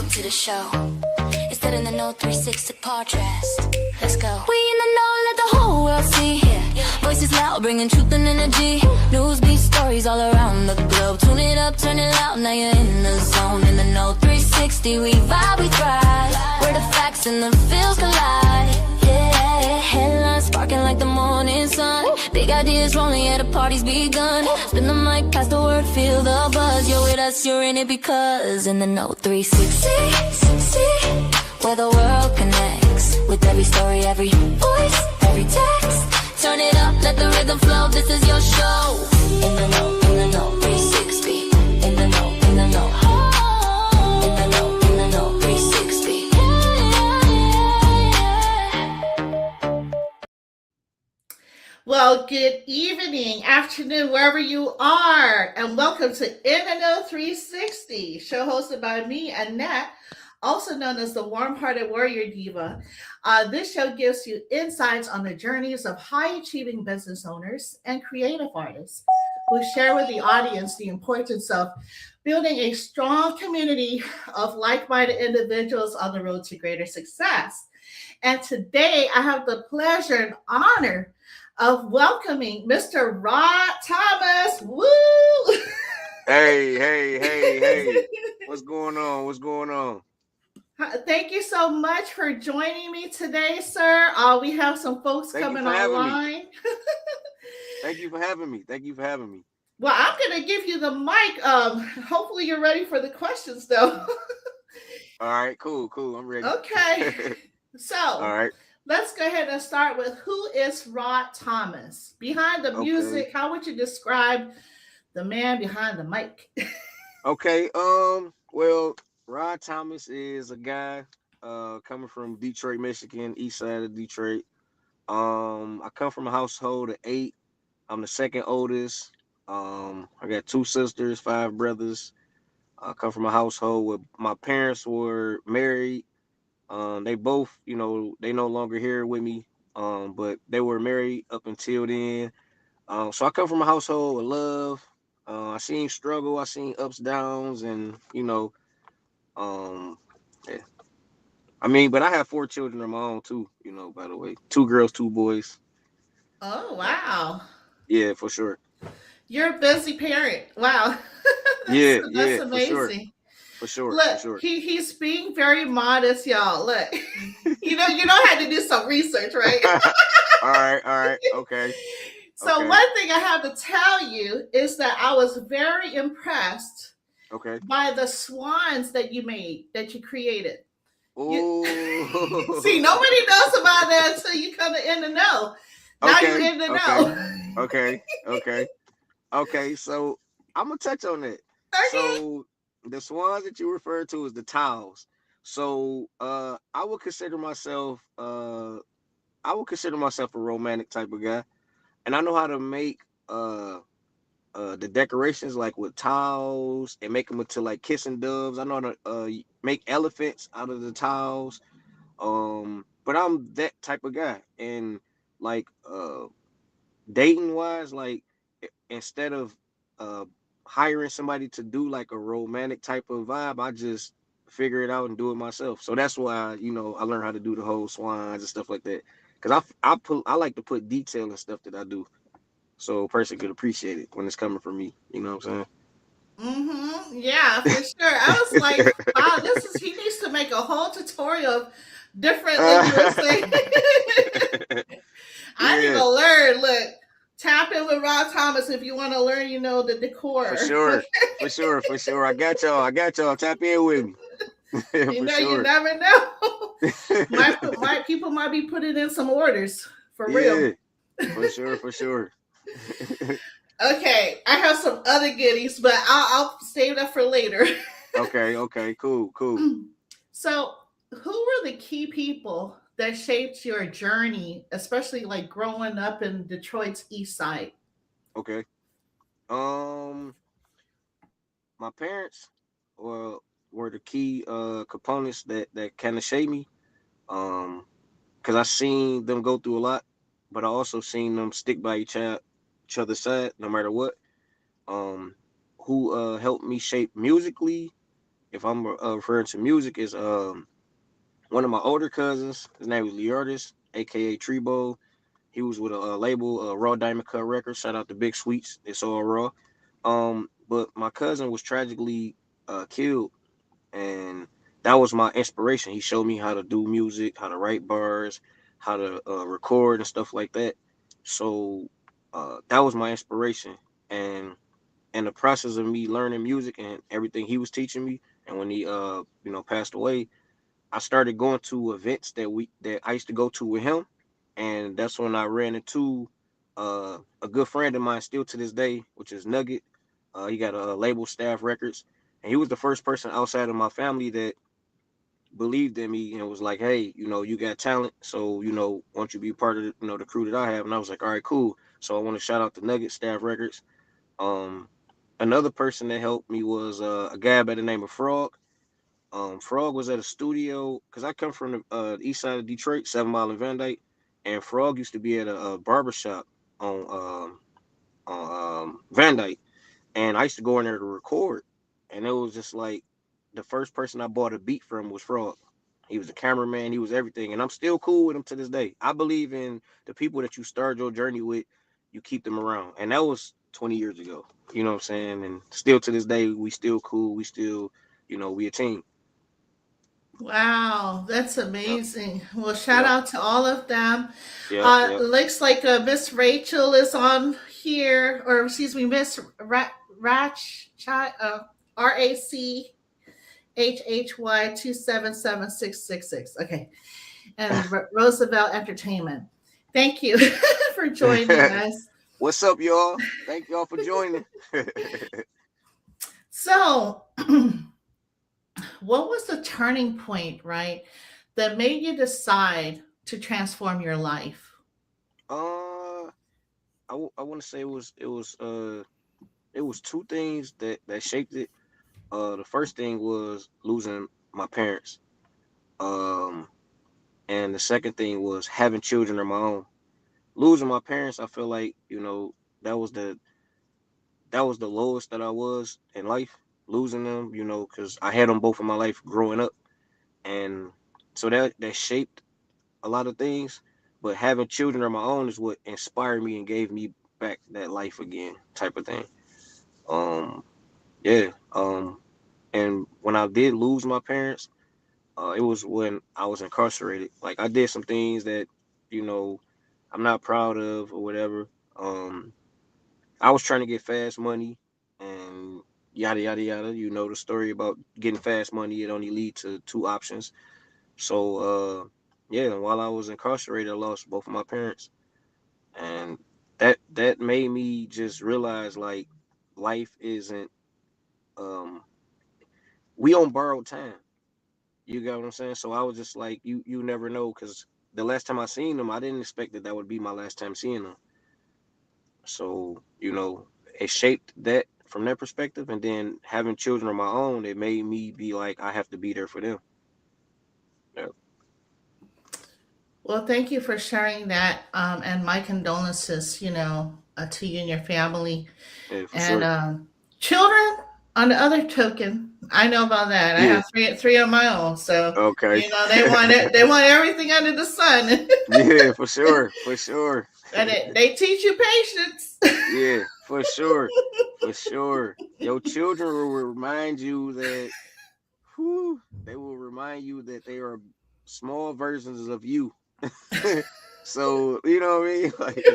welcome to the show. It's that in the No 360 podcast. Let's go. We in the know, let the whole world see. Voices loud, bringing truth and energy. News, beat stories all around the globe. Tune it up, turn it loud, now you're in the zone. In the No 360, we vibe, we thrive. Where the facts and the feels collide. Yeah, headlines sparking like the morning sun. Big ideas rolling, yeah, the party's begun. Spin the mic, pass the word, feel the buzz. You're with us, you're in it because in the No 360, where the world connects. With every story, every voice, every text. Turn it up, let the rhythm flow, this is your show. In the know, 360. In the know, in the know. In the know, 360. Well, good evening, afternoon, wherever you are, and welcome to In the Know 360, show hosted by me, Annette, also known as the warm-hearted warrior diva. This show gives you insights on the journeys of high-achieving business owners and creative artists who share with the audience the importance of building a strong community of like-minded individuals on the road to greater success. And today, I have the pleasure and honor of welcoming Mr. Rod Thomas. Woo! Hey. What's going on? Thank you so much for joining me today, sir. We have some folks coming online. Thank you for having me. Well, I'm going to give you the mic. Hopefully you're ready for the questions, though. All right, cool. I'm ready. Okay. So, all right. Let's go ahead and start with who is Rod Thomas? Behind the music, how would you describe the man behind the mic? Okay. Well, Rod Thomas is a guy coming from Detroit, Michigan, east side of Detroit. I come from a household of 8. I'm the second oldest. I got 2 sisters, 5 brothers. I come from a household where my parents were married. They both, they no longer here with me. But they were married up until then. So I come from a household with love. I seen struggle, I seen ups, downs, and yeah. I mean, but I have 4 children of my own too, by the way. 2 girls, 2 boys. Oh, wow. Yeah, for sure. You're a busy parent. Wow. That's amazing. For sure. Look, he's being very modest, y'all. Look, you had to do some research, right? All right. Okay. So one thing I have to tell you is that I was very impressed by the swans that you created. Oh. See, nobody knows about that until you come in the know. Now you're in the know. Okay, so I'm going to touch on that. Okay. So the swans that you refer to is the towels. So I would consider myself a romantic type of guy. And I know how to make the decorations like with towels and make them into like kissing doves. I know how to make elephants out of the towels. But I'm that type of guy. And like dating wise, like instead of hiring somebody to do like a romantic type of vibe, I just figure it out and do it myself. So that's why I learned how to do the whole swans and stuff like that. Because I like to put detail in stuff that I do, so a person could appreciate it when it's coming from me. You know what I'm saying? Yeah, for sure. I was like, wow, he needs to make a whole tutorial of different linguistics. I need to learn. Look, tap in with Rod Thomas if you want to learn, the decor. For sure. I got y'all. Tap in with me. You never know. People might be putting in some orders for real. For sure. Okay, I have some other goodies, but I'll save that for later. Okay, cool. So, who were the key people that shaped your journey, especially like growing up in Detroit's East Side? Okay. My parents were the key components that kind of shaped me. Because I seen them go through a lot, but I also seen them stick by each other's side no matter what. Who helped me shape musically if I'm referring to music, is one of my older cousins. His name was Leardis, aka Trebo. He was with a label, Raw Diamond Cut Records. Shout out to Big Sweets. It's all raw. But my cousin was tragically killed, and that was my inspiration. He showed me how to do music, how to write bars, how to record and stuff like that. So that was my inspiration, and in the process of me learning music and everything he was teaching me, and when he passed away, I started going to events that I used to go to with him, and that's when I ran into a good friend of mine still to this day, which is Nugget. He got a label, Staff Records, and he was the first person outside of my family that believed in me and was like, "Hey, you got talent, so why don't you be part of the crew that I have?" And I was like, "All right, cool." So I want to shout out to Nugget, Staff Records. Um, Another person that helped me was a guy by the name of Frog. Frog was at a studio because I come from the east side of Detroit, 7 Mile and Van Dyke, and Frog used to be at a barber shop on Van Dyke, and I used to go in there to record, and it was just like the first person I bought a beat from was Frog. He was a cameraman, he was everything, and I'm still cool with him to this day. I believe in the people that you start your journey with, you keep them around, and that was 20 years ago. You know what I'm saying? And still to this day, we still cool. We still, we a team. Wow, that's Yep, amazing. Well, shout yep, out to all of them. yep, yep. Looks like Miss Rachel is on here, or excuse me, Miss Ratch, RACHHY 277666. Okay, and Roosevelt Entertainment. Thank you for joining us. What's up, y'all? Thank y'all for joining. So, what was the turning point, right, that made you decide to transform your life? uh, I want to say it was two things that shaped it. The first thing was losing my parents. Um, and the second thing was having children of my own. Losing my parents, I feel like that was the lowest that I was in life. Losing them, because I had them both in my life growing up, and so that shaped a lot of things. But having children of my own is what inspired me and gave me back that life again, type of thing. Um, yeah. And when I did lose my parents, it was when I was incarcerated. Like I did some things that, you know, I'm not proud of or whatever. Um, I was trying to get fast money and yada yada yada. You know the story about getting fast money. It only lead to two options. So yeah, and while I was incarcerated, I lost both of my parents, and that made me just realize like life isn't um we on borrowed time. You get what I'm saying? So I was just like, you never know, because the last time I seen them, I didn't expect that would be my last time seeing them. So it shaped that from that perspective, and then having children of my own, it made me be like, I have to be there for them. Yeah, Well, thank you for sharing that, and my condolences, to you and your family. yeah, for And sure. children, on the other token, I know about that. I Yeah. have three of my own, so Okay. they want it. They want everything under the sun, Yeah, for sure, for sure. and they teach you patience. Yeah, for sure, for sure. Your children will remind you that, they will remind you that they are small versions of you. So you know what I mean? Right. Like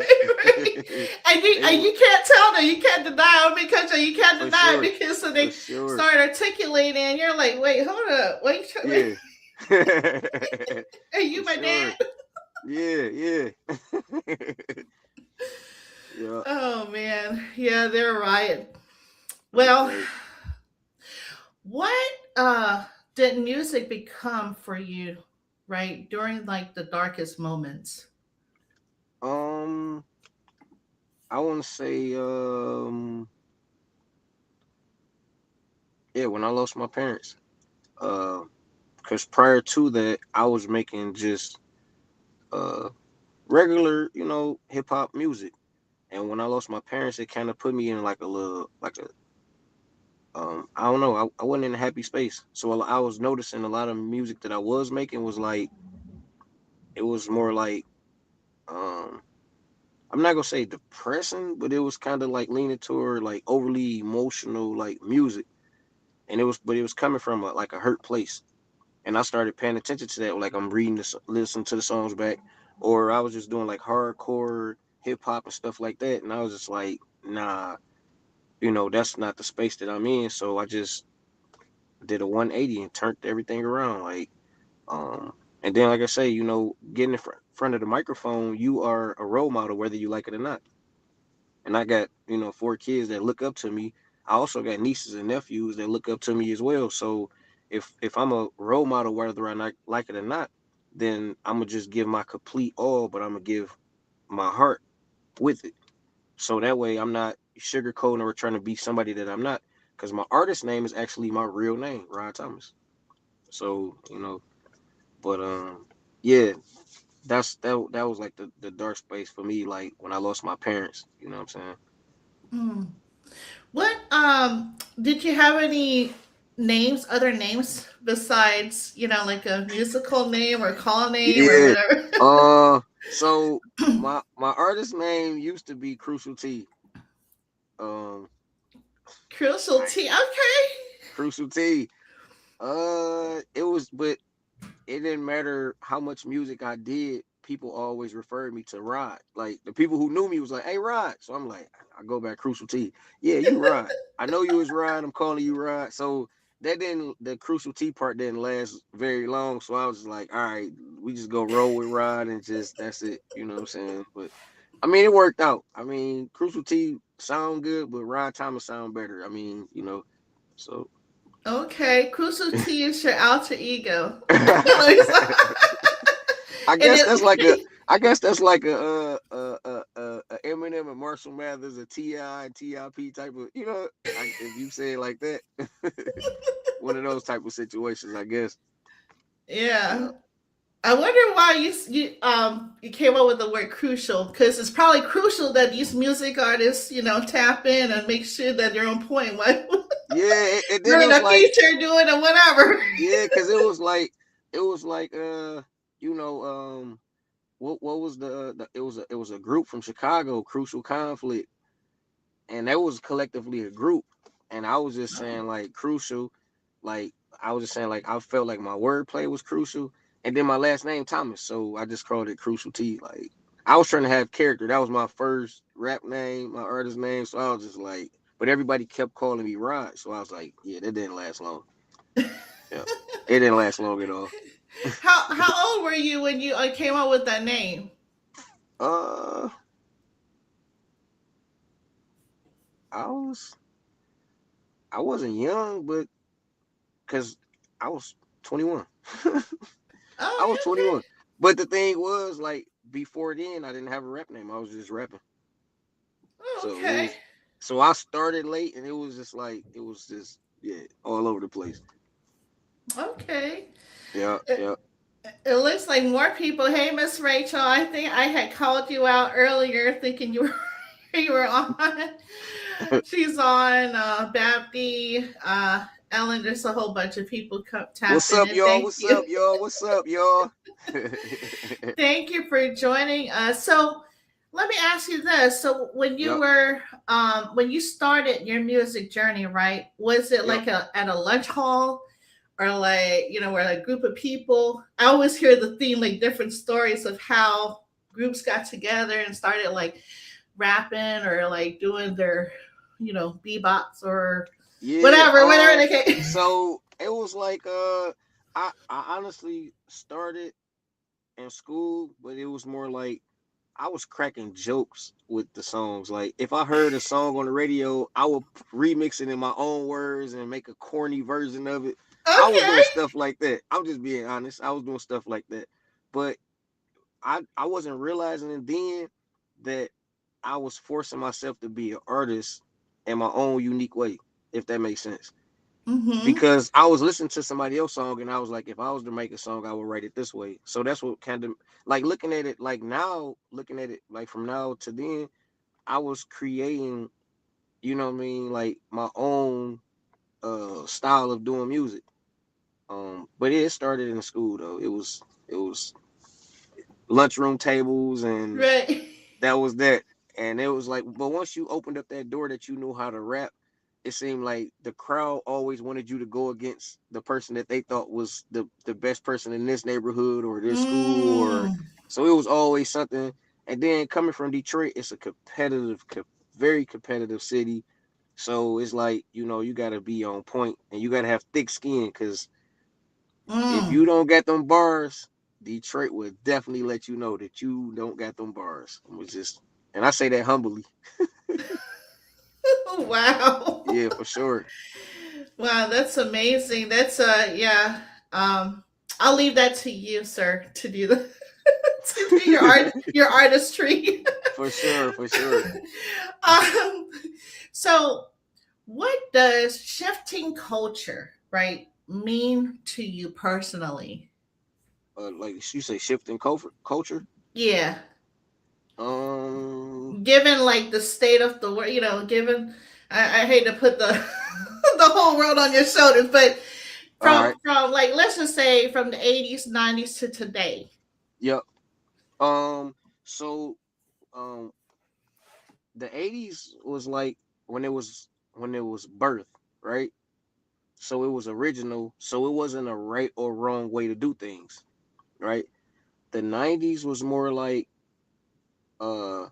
And they will, you can't tell them, you can't deny them because you can't for deny sure, it because so for they sure. start articulating, and you're like, wait, hold up, wait, wait. Yeah. Hey, you For my dad? sure. Yeah, yeah. Yeah, Oh man, yeah, they're right. that's Well, right. what did music become for you, right, during like the darkest moments? Um, I want to say, yeah, when I lost my parents. Uh, because prior to that, I was making just uh regular, hip hop music. And when I lost my parents, it kind of put me in like a little, like I don't know. I wasn't in a happy space, so I was noticing a lot of music that I was making was like it was more like um I'm not gonna say depressing, but it was kind of like leaning toward like overly emotional like music, and it was coming from like a hurt place, and I started paying attention to that. Like I'm reading this, listening to the songs back, or I was just doing like hardcore hip hop and stuff like that, and I was just like, nah, that's not the space that I'm in. So I just did a 180 and turned everything around, like, um, and then like I say, getting in front of the microphone, you are a role model whether you like it or not. And I got 4 kids that look up to me. I also got nieces and nephews that look up to me as well. So if I'm a role model whether I not like it or not, then I'm gonna just give my complete all, but I'm gonna give my heart with it. So that way I'm not sugarcoating or trying to be somebody that I'm not. Because my artist name is actually my real name, Rod Thomas. So but yeah, that was like the dark space for me, like when I lost my parents. You know what I'm saying? Hmm. What did you have any names, other names besides, like a musical name or call name or Yeah. whatever? So my artist name used to be Crucial T. Um, Crucial I, T. Okay. Crucial T. It was, but it didn't matter how much music I did. People always referred me to Rod. Like the people who knew me was like, "Hey, Rod." So I'm like, I go back Crucial T. Yeah, you Rod. I know you was Rod. I'm calling you Rod. So the Crucial T part didn't last very long. So I was just like, all right, we just go roll with Rod and just that's it. You know what I'm saying? But I mean, it worked out. I mean, Crucial T sound good, but Rod Thomas sound better. I mean, so. Okay. Crucial T is your alter ego. I And guess that's like a it, I guess that's like a Eminem and Marshall Mathers, a Ti and Tip type of if you say it like that, one of those type of situations, I guess. yeah. Yeah, I wonder why you came up with the word crucial, because it's probably crucial that these music artists tap in and make sure that they're on point while yeah, and then it during was the like feature doing or whatever. yeah, because it was like you know what was the it was a group from Chicago, Crucial Conflict, and that was collectively a group, and I was just saying like crucial, like I was just saying like I felt like my wordplay was crucial, and then my last name Thomas, so I just called it Crucial T. Like I was trying to have character. That was my first rap name, my artist name, so I was just like, but everybody kept calling me Rod, so I was like, yeah, that didn't last long. Yeah, it didn't last long at all. How old were you when you came up with that name? Uh, I was I wasn't young, but because I was 21. I was Oh, 21. But the thing was, like, before then, I didn't have a rap name. I was just rapping. So it okay. was, so I started late, and it was just like, it was just, yeah, all over the place. Okay. Yeah, It, yeah. it looks like more people. Hey, Miss Rachel. I think I had called you out earlier, thinking you were you were on. She's on Babdy, Ellen. There's a whole bunch of people What's tapping up, in. y'all? Thank What's you. up, y'all? What's up, y'all? Thank you for joining us. So, let me ask you this. So, Yep, when you started your music journey, right? Was it yep. like at a lunch hall, or like where a group of people? I always hear the theme, like different stories of how groups got together and started like rapping or like doing their, bebops or Yeah, whatever they can. so it was like, I honestly started in school, but it was more like I was cracking jokes with the songs. Like if I heard a song on the radio, I would remix it in my own words and make a corny version of it. I was Okay. doing stuff like that. I'm just being honest. I was doing stuff like that. But I wasn't realizing it then that I was forcing myself to be an artist in my own unique way, if that makes sense. Mm-hmm. Because I was listening to somebody else's song and I was like, if I was to make a song, I would write it this way. So that's what kind of like looking at it like now, looking at it like from now to then, I was creating, you know what I mean, like my own style of doing music. But it started in school though. It was lunchroom tables, and Right. that was that. And it was like, but once you opened up that door that you knew how to rap, it seemed like the crowd always wanted you to go against the person that they thought was the best person in this neighborhood or this school, or Mm. so it was always something. And then coming from Detroit, it's a very competitive city. So it's like, you got to be on point and you got to have thick skin, because if Mm. you don't get them bars, Detroit will definitely let you know that you don't got them bars. It was just, and I say that humbly. Wow. Yeah, for sure. Wow, that's amazing. That's yeah. Um, I'll leave that to you, sir, to do the to do your artistry. For sure, for sure. um, so what does shifting culture, right, mean to you personally? Like you say, shifting culture. Yeah, Um. given like the state of the world, given I hate to put the the whole world on your shoulders, but All right. from like let's just say from the 80s, 90s to today. Yep. Um. So, um, the '80s was like when it was birth, right? So it was original. So it wasn't a right or wrong way to do things, right? The '90s was more like uh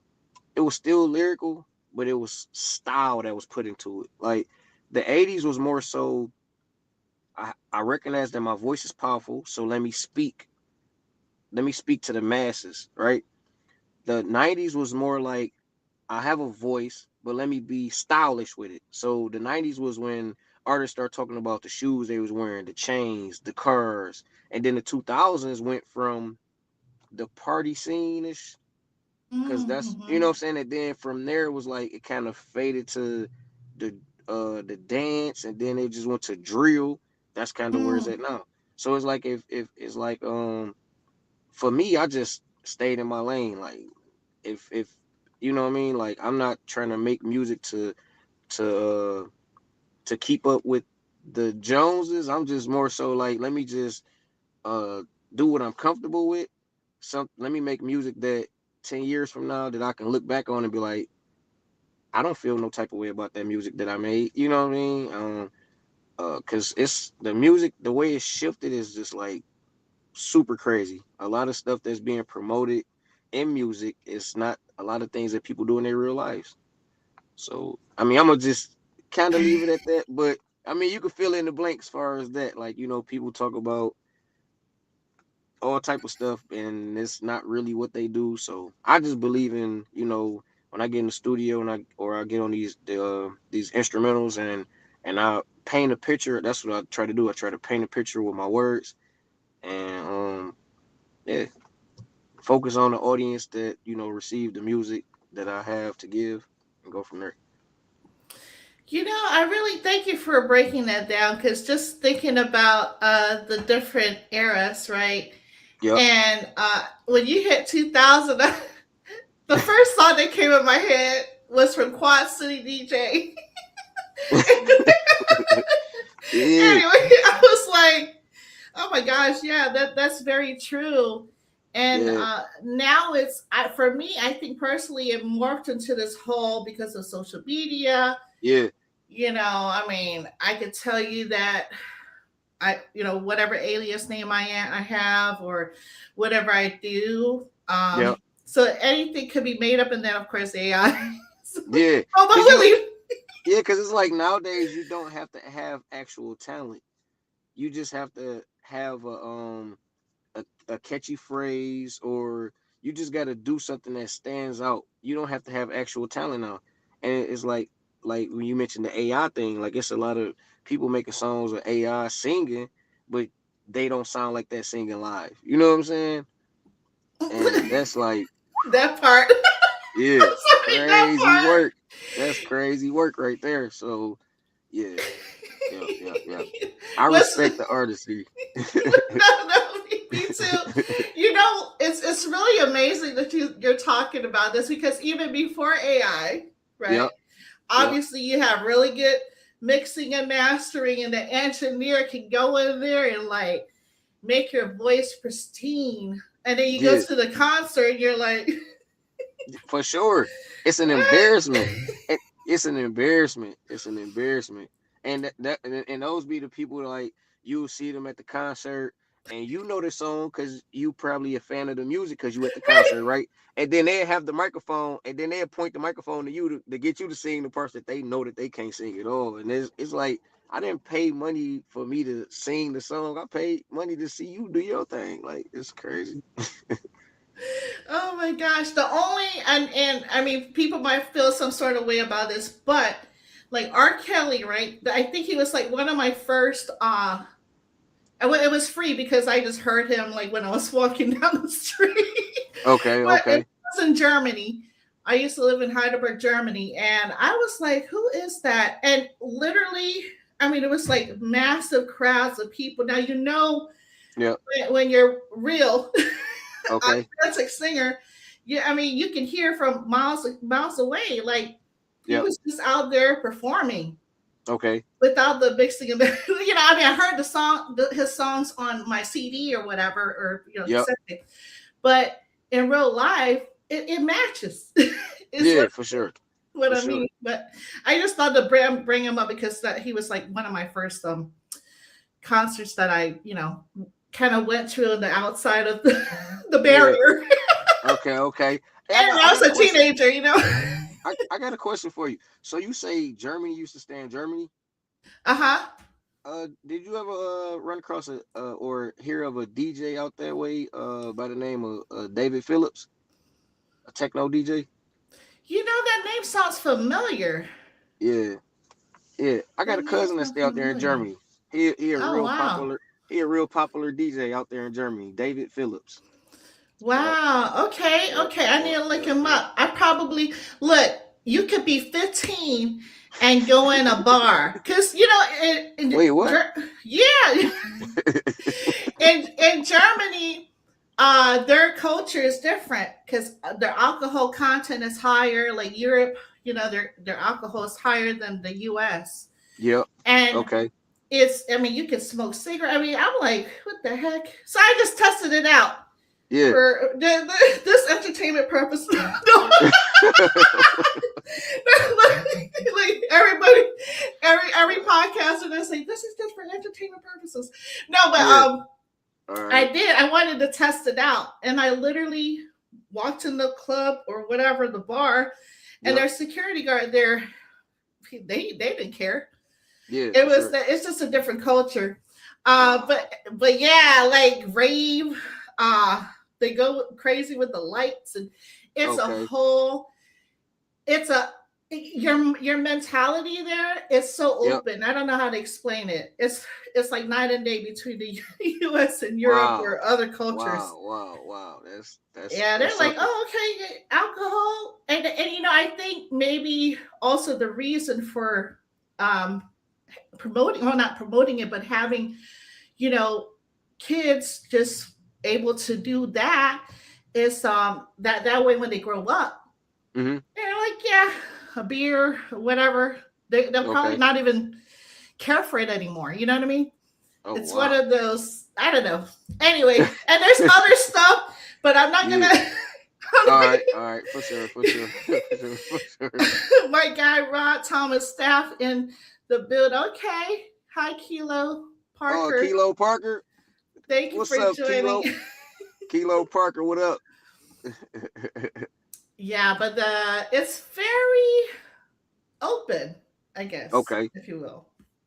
it was still lyrical, but it was style that was put into it. Like the '80s was more so I recognize that my voice is powerful, so let me speak. Let me speak to the masses, right? The '90s was more like I have a voice, but let me be stylish with it. So the '90s was when artists started talking about the shoes they was wearing, the chains, the cars, and then the 2000s went from the party scene ish, because that's what Mm-hmm. I'm saying. And then from there it was like it kind of faded to the the dance, and then it just went to drill. That's kind of where it's Mm. at now. So it's like if it's like for me, I just stayed in my lane. Like if you know what I mean, like I'm not trying to make music to to keep up with the Joneses. I'm just more so like, let me just uh do what I'm comfortable with. Let me make music that 10 years from now that I can look back on and be like, I don't feel no type of way about that music that I made. You know what I mean? Cause it's the music, the way it's shifted is just like super crazy. A lot of stuff that's being promoted in music is not a lot of things that people do in their real lives. So I mean, I'm gonna just kind of leave it at that. But I mean, you can fill in the blank as far as that. Like, people talk about all type of stuff, and it's not really what they do. So I just believe in, when I get in the studio and I get on these instrumentals, and I paint a picture. That's what I try to do. I try to paint a picture with my words, and yeah, focus on the audience that receive the music that I have to give, and go from there. I really thank you for breaking that down because just thinking about the different eras, right? Yep. And when you hit 2000, the first song that came in my head was from Quad City DJ. Yeah. Anyway, I was like, oh my gosh, yeah, that's very true. And Yeah. now for me, I think personally, it morphed into this whole because of social media. Yeah. I mean, I could tell you that whatever alias name I have or whatever I do. Yep. So anything could be made up, and then of course AI. So, Yeah. although Cause really, it's like nowadays you don't have to have actual talent. You just have to have a catchy phrase, or you just got to do something that stands out. You don't have to have actual talent now. And it's like when you mentioned the AI thing, like it's a lot of people making songs with AI singing, but they don't sound like that singing live. You know what I'm saying? And that's like, that part. yeah, I'm sorry, that crazy part. work. That's crazy work right there. So yeah, yeah, yeah, yeah. I What's respect the artistry. no, me too. It's really amazing that you're talking about this because even before AI, right? Yep, yep, Obviously, you have really good mixing and mastering, and the engineer can go in there and like make your voice pristine. And then you go Yeah, to the concert, and you're like, for sure. It's an embarrassment. It's an embarrassment. It's an embarrassment. And those be the people like you'll see them at the concert and you know the song because you probably a fan of the music because you at the concert, right? And then they have the microphone and then they point the microphone to you to get you to sing the parts that they know that they can't sing at all. And it's like I didn't pay money for me to sing the song. I paid money to see you do your thing. Like it's crazy. oh my gosh. The only, and I mean, people might feel some sort of way about this, but like R. Kelly, right? I think he was like one of my first, it was free because I just heard him like when I was walking down the street. Okay, But it okay. was in Germany. I used to live in Heidelberg, Germany, and I was like, "Who is that?" And literally, I mean, it was like massive crowds of people. Now you know Yeah. when you're real Okay. authentic singer, yeah, I mean, you can hear from miles away. Like he Yep. was just out there performing Okay. without the mixing of I mean, I heard his songs on my CD or whatever, or Yep. cassette, but in real life, it matches. is Yeah, for sure. what For I mean. sure. But I just thought to bring him up because he was like one of my first concerts that I kind of went to on the outside of the Yeah. barrier. Okay, okay. Hey, And I I was got a a question. teenager. I got a question for you. So you say Germany used to stay in Germany? Uh-huh. Did you ever run across or hear of a DJ out that way by the name of David Phillips, a techno DJ? That name sounds familiar. Yeah, yeah. I got That a name cousin that sounds stay out there in familiar. Germany. He a Oh real wow. popular DJ out there in Germany. David Phillips. Yep. Wow. Okay. Yep. Okay. I need Yep. to look Yep. him Yep. up. I probably look. You could be 15 and go in a bar because Wait, what? yeah, in Germany, their culture is different because their alcohol content is higher. Like Europe, their alcohol is higher than the U.S. Yep. and Okay. I mean, you can smoke cigarette. I mean, I'm like, what the heck? So I just tested it out Yeah. for this entertainment purpose. No, like everybody, every podcaster, they say this is just for entertainment purposes. No, but Yeah. All I right. did. I wanted to test it out, and I literally walked in the club or whatever the bar, and Yep. their security guard there, they didn't care. Yeah, It for was sure. that it's just a different culture. Wow. But yeah, like rave, they go crazy with the lights, and it's a Okay. whole it's a your mentality there is so Yep. open. I don't know how to explain it. It's like night and day between the US and Europe Wow. or other cultures. Wow. Wow. Wow. Yeah, That's they're like, something. oh, okay, alcohol, and I think maybe also the reason for um promoting, well, not promoting it, but having you know kids just able to do that is that way when they grow up, Hmm. they're like, yeah, a beer, whatever. They'll probably Okay. not even care for it anymore. You know what I mean? Oh It's one wow. of those, I don't know. Anyway, and there's other stuff, but I'm not Yeah. gonna. All right. All right. For sure. For sure. For sure. For sure. My guy Rod Thomas staff in the build. Okay, hi Kilo Oh, Parker. Kilo Parker. Thank you What's for up, joining. Kilo? Kilo Parker. What up? Yeah, but it's very open, I guess, Okay. if you will,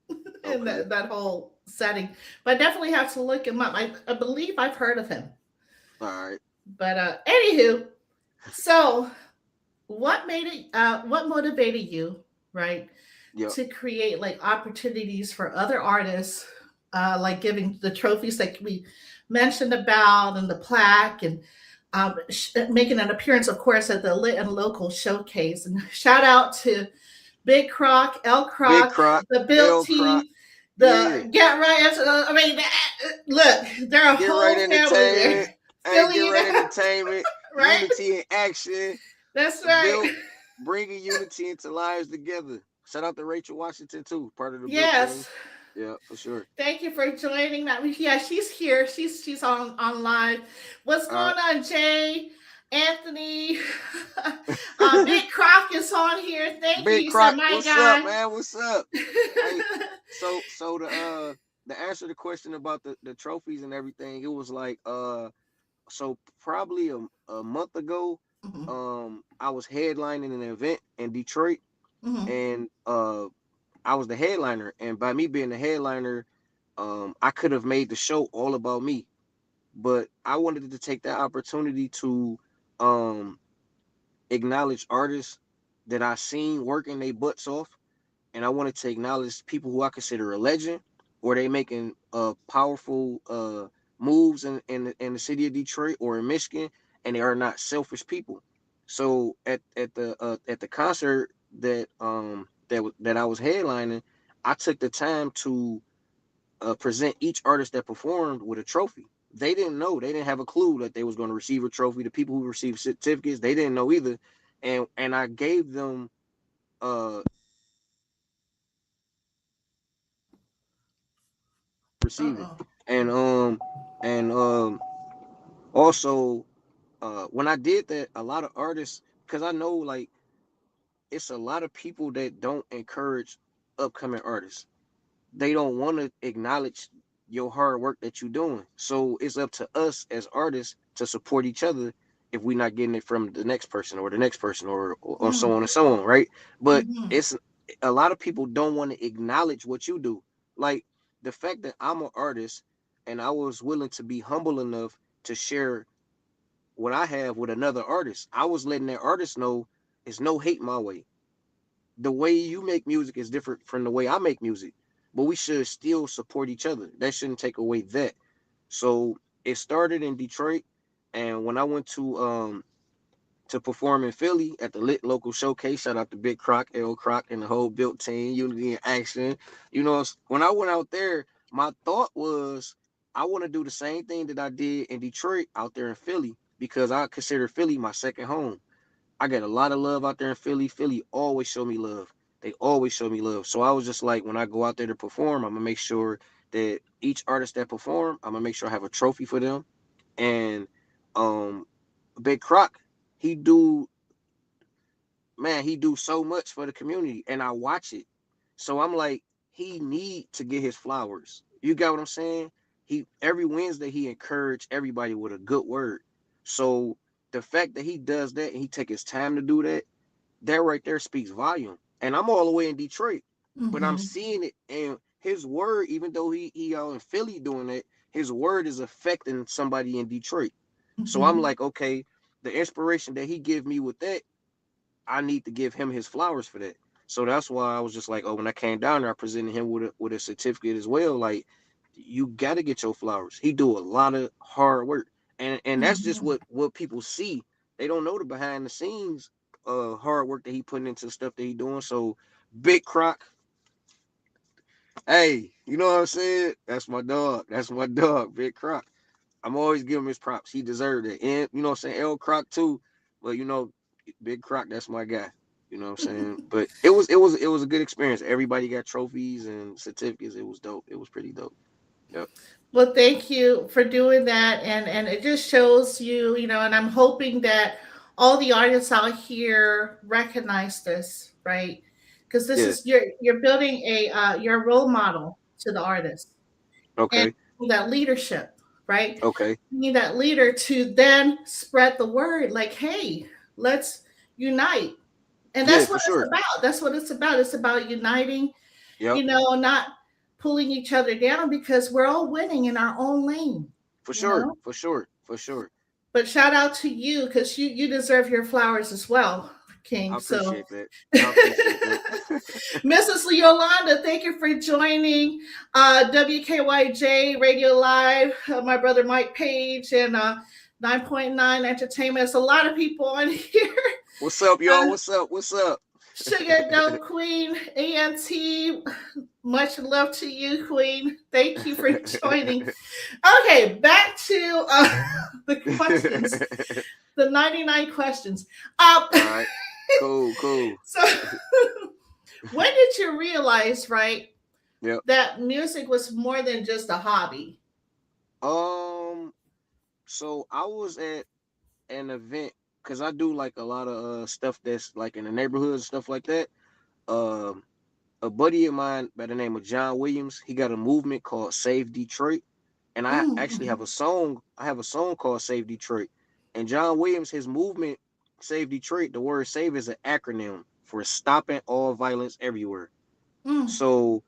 in Okay. that whole setting. But I definitely have to look him up. I believe I've heard of him. All right. But anywho, so what motivated you, right, Yep. to create like opportunities for other artists, like giving the trophies like we mentioned about and the plaque, and making an appearance, of course, at the Lit and Local Showcase. And shout out to Big Croc, L Big Croc, Croc. the Build L Croc. Team, Yeah. the Get Right. I mean, look, they're a Get Right whole family Entertainment. there. Hey, Get Filling Right it out, Entertainment. right? Unity in action. That's right. Built bringing unity into lives together. Shout out to Rachel Washington too, part of the built team. Yes. Yeah, for sure. Thank you for joining. That yeah, she's here. She's on live. What's All going right. on, Jay? Anthony, Big Croc is on here. Thank you. Big You said Croc, my what's up, guy. man? What's up? Hey, so the answer to the question about the trophies and everything, it was like so probably a month ago, Mhm, I was headlining an event in Detroit, mhm, and I was the headliner, and by me being the headliner, I could have made the show all about me, but I wanted to take that opportunity to um acknowledge artists that I seen working their butts off, and I wanted to acknowledge people who I consider a legend, or they making powerful moves in the city of Detroit or in Michigan, and they are not selfish people. So at the concert that I was headlining, I took the time to present each artist that performed with a trophy. They didn't know, they didn't have a clue that they was going to receive a trophy. The people who received certificates, they didn't know either, and I gave them uh receive it. uh-oh. And also when I did that, a lot of artists, because I know like it's a lot of people that don't encourage upcoming artists. They don't want to acknowledge your hard work that you're doing. So it's up to us as artists to support each other if we're not getting it from the next person or the next person or so Mm, on and so on, right? But mhm, it's a lot of people don't want to acknowledge what you do. Like the fact that I'm an artist and I was willing to be humble enough to share what I have with another artist. I was letting that artist know it's no hate my way. The way you make music is different from the way I make music, but we should still support each other. That shouldn't take away that. So it started in Detroit, and when I went to perform in Philly at the Lit Local Showcase, shout out to Big Croc, L Croc, and the whole built team, Unity in Action. You know, when I went out there, my thought was I want to do the same thing that I did in Detroit out there in Philly because I consider Philly my second home. I get a lot of love out there in Philly. Philly always show me love. They always show me love. So I was just like, when I go out there to perform, I'm gonna make sure that each artist that perform, I'm gonna make sure I have a trophy for them. And um, Big Croc, he do he do so much for the community, and I watch it. So I'm like, he need to get his flowers. You got what I'm saying? He every Wednesday he encouraged everybody with a good word. So the fact that he does that and he take his time to do that, that right there speaks volume. And I'm all the way in Detroit, but I'm mhm, seeing it, and his word, even though he out in Philly doing it, his word is affecting somebody in Detroit. So I'm mhm, like, okay, the inspiration that he give me with that, I need to give him his flowers for that. So that's why I was just like, oh, when I came down there, I presented him with a certificate as well. Like, you got to get your flowers. He do a lot of hard work, and that's just mhm. what people see. They don't know the behind the scenes hard work that he putting into the stuff that he doing. So, Big Croc, hey, you know what I'm saying? That's my dog. That's my dog, Big Croc. I'm always giving him his props. He deserved it. And you know what I'm saying? L Croc too. But you know, Big Croc, that's my guy. You know what I'm saying? But it was a good experience. Everybody got trophies and certificates. It was dope. It was pretty dope. Yep. Well, thank you for doing that, and it just shows you, and I'm hoping that all the artists out here recognize this, right? Because this Yeah. is you're building you're a role model to the artists, and Okay. you need that leadership, right? Okay. You need that leader to then spread the word, like, hey, let's unite, and Yeah, that's what for it's sure. about. That's what it's about. It's about uniting, Yep. not pulling each other down because we're all winning in our own lane, For you sure. know. For sure. For sure. But shout out to you because you deserve your flowers as well, I King. So, appreciate that. I appreciate that. Mrs. Yolanda, thank you for joining WKYJ Radio Live. My brother Mike Page and 9.9 Entertainment. There's a lot of people on here. What's up, y'all? Uh, What's up? What's up? Sugar Dope Queen, ANT, much love to you, Queen. Thank you for joining. Okay, back to the questions, the 99 questions. All right. Cool. Cool. So, When did you realize, right, Yep. that music was more than just a hobby? Um. So I was at an event because I do like a lot of stuff that's like in the neighborhood and stuff like that. Um. A buddy of mine by the name of John Williams, he got a movement called Save Detroit, and I actually have Mm-hmm. a song. I have a song called Save Detroit, and John Williams, his movement Save Detroit. The word "save" is an acronym for stopping all violence everywhere. Mm-hmm. So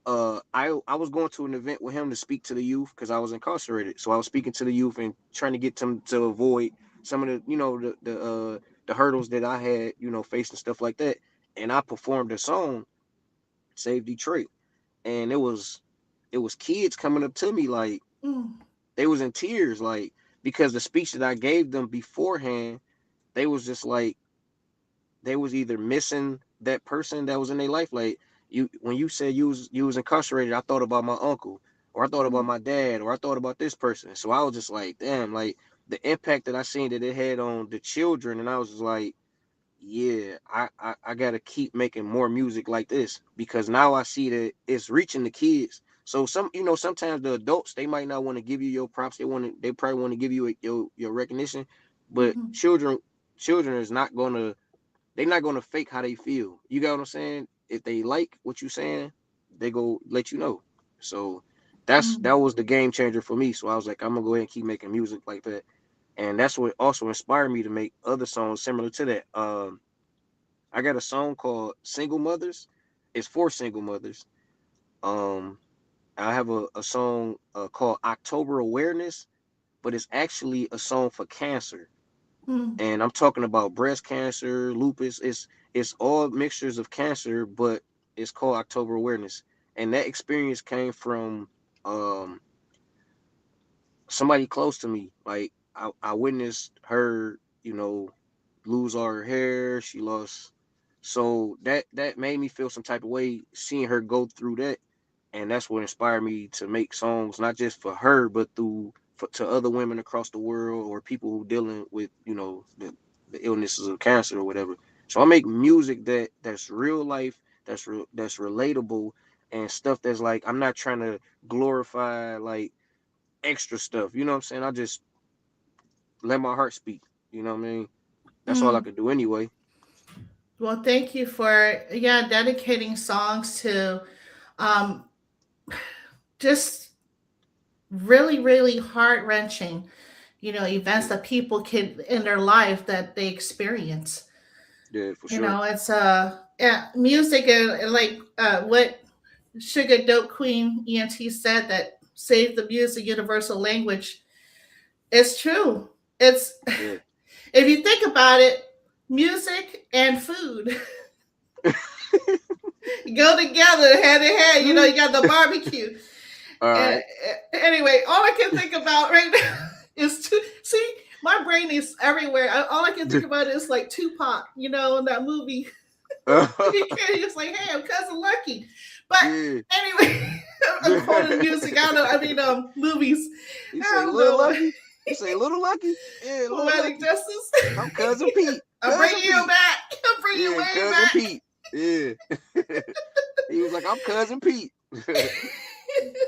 I was going to an event with him to speak to the youth because I was incarcerated. So I was speaking to the youth and trying to get them to avoid some of the the hurdles that I had facing stuff like that. And I performed a song, Save Detroit, and it was kids coming up to me like they was in tears like because the speech that I gave them beforehand, they was just like they was either missing that person that was in their life. Like you, when you said you was incarcerated, I thought about my uncle, or I thought about my dad, or I thought about this person. So I was just like, damn, like the impact that I seen that it had on the children, and I was just like, yeah, I gotta keep making more music like this because now I see that it's reaching the kids. So sometimes the adults they might not want to give you your props. They probably want to give you your recognition, but Mm-hmm. children is not gonna they're not gonna fake how they feel. You got what I'm saying? If they like what you saying, they go let you know. So that was the game changer for me. So I was like, I'm gonna go ahead and keep making music like that. And that's what also inspired me to make other songs similar to that. I got a song called Single Mothers. It's for single mothers. Um, I have a song called October Awareness, but it's actually a song for cancer, Mm-hmm. and I'm talking about breast cancer, lupus. It's all mixtures of cancer, but it's called October Awareness. And that experience came from um somebody close to me. Like I witnessed her, lose all her hair. She lost, so that made me feel some type of way seeing her go through that, and that's what inspired me to make songs not just for her but to other women across the world or people who dealing with the illnesses of cancer or whatever. So I make music that's real life, that's relatable, and stuff that's like I'm not trying to glorify like extra stuff. You know what I'm saying? I just let my heart speak. You know what I mean? That's all I Mm-hmm. could do anyway. Well, thank you for, yeah, dedicating songs to um, just really, really heart wrenching, events Yeah, that people can in their life that they experience. yeah, for sure. It's yeah, music and like what Sugar Dope Queen ENT said, that save the music universal language. It's true. It's Yeah. if you think about it, music and food go together hand in hand. You got the barbecue. All And right. anyway, all I can think about right now is to see my brain is everywhere. All I can think about is like Tupac, in that movie. He's like, "Hey, I'm cousin Lucky," but Yeah. anyway, I'm quoting music. I don't know. I mean, movies. You I say don't little know. lucky? You say little lucky? Yeah, little Poetic lucky. justice. I'm cousin Pete. I'm Cousin bringing you Pete. back. I'm bringing you Yeah, way cousin back. Pete. Yeah. He was like, I'm cousin Pete.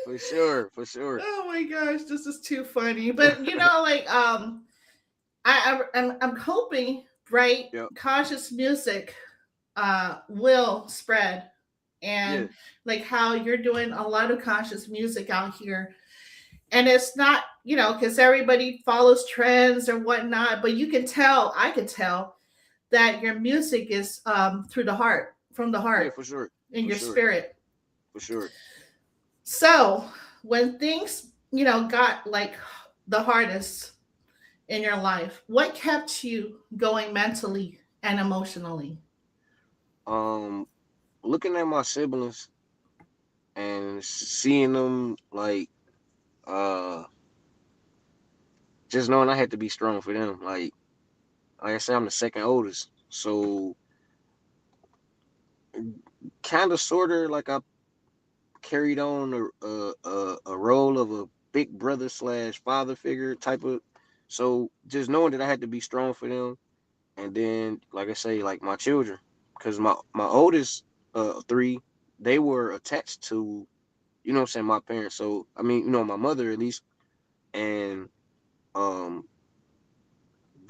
For sure, for sure. Oh my gosh, this is too funny. But like I'm hoping, right, Yep. conscious music will spread, Yeah. and like how you're doing a lot of conscious music out here, and it's not, because everybody follows trends or whatnot, but you can tell, I can tell that your music is through the heart, from the Yeah, heart, for sure. in For your sure. spirit. For sure. So when things, got like the hardest in your life, what kept you going mentally and emotionally? Um, Looking at my siblings and seeing them uh just knowing I had to be strong for them. Like I said, I'm the second oldest. So kind of sort of like I carried on a role of a big brother slash father figure type of. So just knowing that I had to be strong for them, and then like I say, like my children, because my oldest. three, they were attached to, you know what I'm saying, my parents. So I mean, you know, my mother at least, and um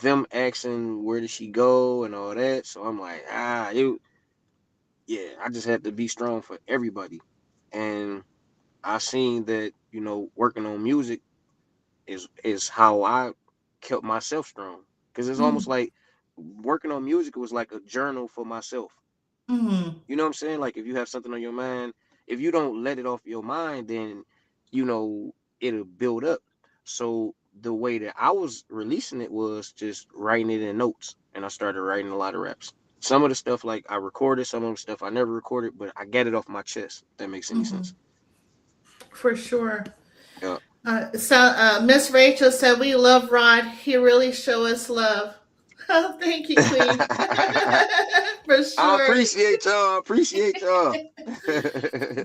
them asking where did she go and all that. So I'm like, yeah, I just had to be strong for everybody. And I seen that, you know, working on music is how I kept myself strong. Cause it's almost Mm, like working on music was like a journal for myself. mm, You know what I'm saying? Like if you have something on your mind, if you don't let it off your mind, then you know it'll build up. So the way that I was releasing it was just writing it in notes, and I started writing a lot of raps. Some of the stuff like I recorded, some of the stuff I never recorded, but I get it off my chest. If that makes any mm. sense. For sure. Yeah. Miss Rachel said, "We love Rod. He really show us love." Oh, thank you, Queen. I For sure. appreciate y'all. I appreciate y'all.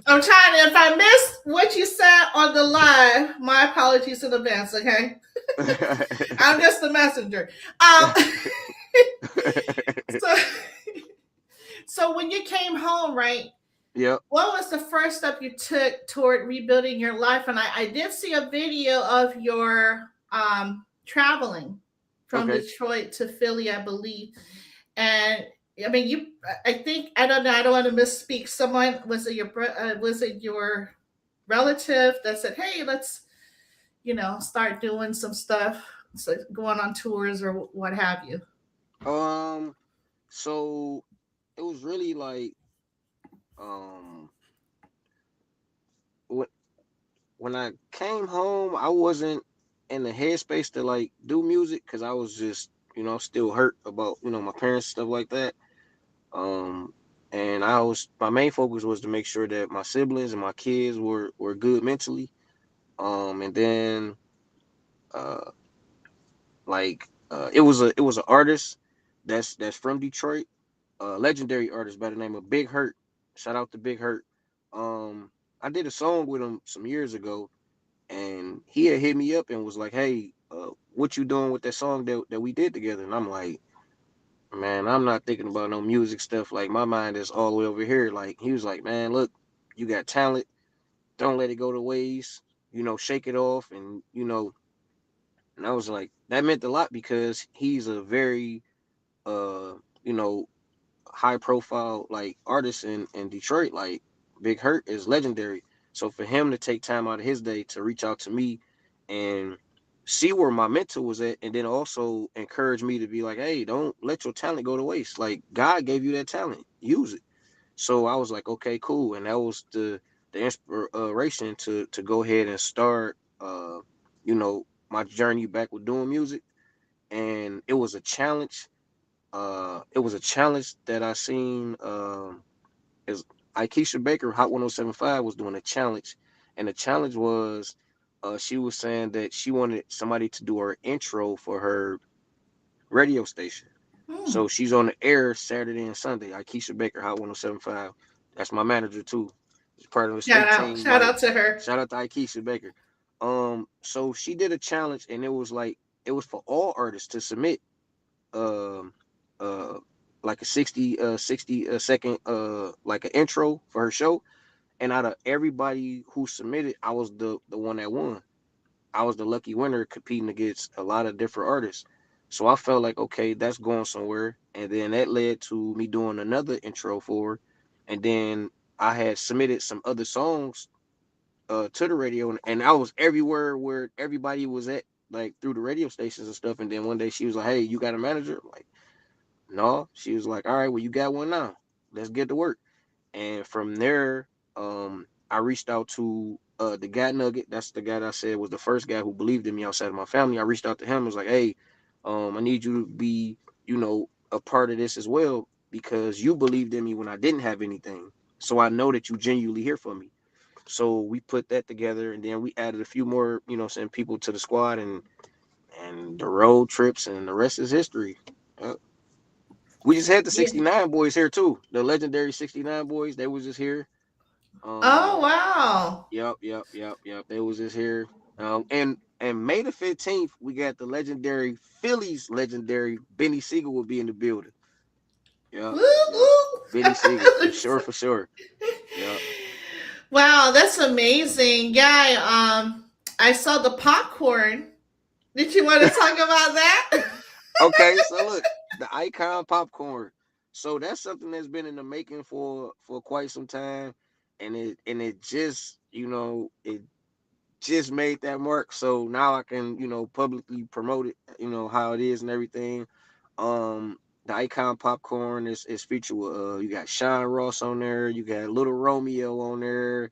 I'm trying to. If I missed what you said on the live, my apologies in advance. Okay, I'm just the messenger. Um, so, so when you came home, right? Yep. What was the first step you took toward rebuilding your life? And I did see a video of your traveling from Okay. Detroit to Philly, I believe. And I mean, I think, I don't know, I don't want to misspeak. Someone, was it your relative that said, hey, let's, start doing some stuff, so going on tours or what have you? Um. So it was really like um when when I came home, I wasn't in the headspace to like do music because I was just still hurt about my parents stuff like that. Um. And my main focus was to make sure that my siblings and my kids were good mentally. And then uh it was an artist that's from Detroit, a legendary artist by the name of Big Hurt. Shout out to Big Hurt. Um, I did a song with him some years ago, and he had hit me up and was like, "Hey, what you doing with that song that we did together?" And I'm like, "Man, I'm not thinking about no music stuff. Like my mind is all the way over here." Like he was like, "Man, look, you got talent. Don't let it go to waste. Shake it off." And I was like, that meant a lot because he's a very uh, you know, high profile like artist in Detroit. Like Big Hurt is legendary. So for him to take time out of his day to reach out to me and see where my mental was at, and then also encourage me to be like, hey, don't let your talent go to waste. Like God gave you that talent, use it. So I was like, okay, cool, and that was the inspiration to go ahead and start, my journey back with doing music. And it was a challenge. It was a challenge that I seen. Is Aikisha Baker, Hot 1075, was doing a challenge, and the challenge was, she was saying that she wanted somebody to do her intro for her radio station. Hmm. So she's on the air Saturday and Sunday. Aikisha Baker, Hot 1075. That's my manager too. She's part of the state team. Shout Like, out to her. shout out to Aikisha Baker. So she did a challenge, and it was for all artists to submit um uh like a 60 second like an intro for her show. And out of everybody who submitted, I was the one that won. I was the lucky winner competing against a lot of different artists. So I felt like, okay, that's going somewhere. And then that led to me doing another intro for her. And then I had submitted some other songs to the radio, and I was everywhere where everybody was at, like through the radio stations and stuff. And then one day she was like, hey, you got a manager? I'm like, no. She was like, all right, well, you got one now. Let's get to work. And from there, I reached out to the guy Nugget. That's the guy that I said was the first guy who believed in me outside of my family. I reached out to him and was like, hey, I need you to be, a part of this as well because you believed in me when I didn't have anything. So I know that you genuinely hear from me. So we put that together, and then we added a few more, some people to the squad, and the road trips, and the rest is history. Uh, we just had the Yeah. 69 boys here too. The legendary 69 boys, they was just here. Oh, Um, wow. yep. They was just here. And May the 15th, we got the legendary Phillies legendary Benny Siegel will be in the building. Yep, Woo, yep. woo. Benny Siegel, for sure, for sure. Yeah. Wow, that's amazing. Yeah, I saw the popcorn. Did you want to talk about that? Okay, so look, the icon popcorn. So that's something that's been in the making for quite some time, and it just it just made that mark. So now I can publicly promote it. How it is and everything. The icon popcorn is featured with you got Sean Ross on there, you got Little Romeo on there,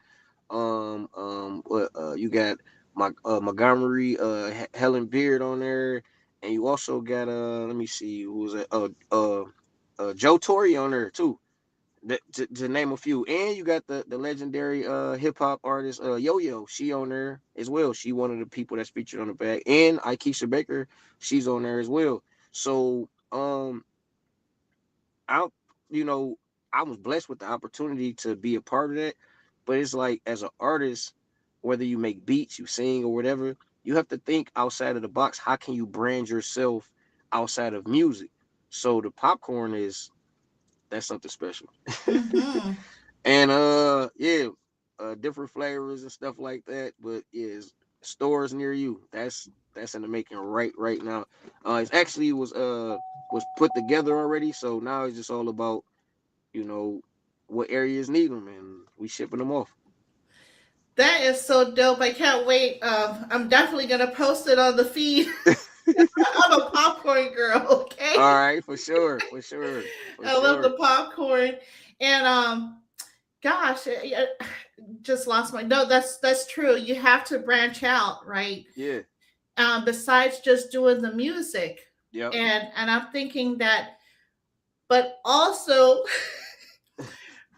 you got Montgomery, Helen Beard on there, and you also got let me see who was it Joe Torre on there too. To name a few, and you got the legendary hip hop artist Yo Yo, she on there as well. She one of the people that's featured on the back, and Aikisha Baker, she's on there as well. So I you know I was blessed with the opportunity to be a part of that, but it's like as an artist, whether you make beats, you sing or whatever, you have to think outside of the box. How can you brand yourself outside of music? So the popcorn is that's something special. Mm-hmm. And yeah, different flavors and stuff like that. But yeah, stores near you. That's in the making right now. It's actually was put together already. So now it's just all about you know what areas need them, and we shipping them off. That is so dope. I can't wait. I'm definitely gonna post it on the feed. I'm a popcorn girl. All Okay, right, for sure, for sure, for I love the sure. popcorn, and gosh, just lost my. No, that's true. You have to branch out, right? Yeah, Besides just doing the music, yep, and I'm thinking that, but also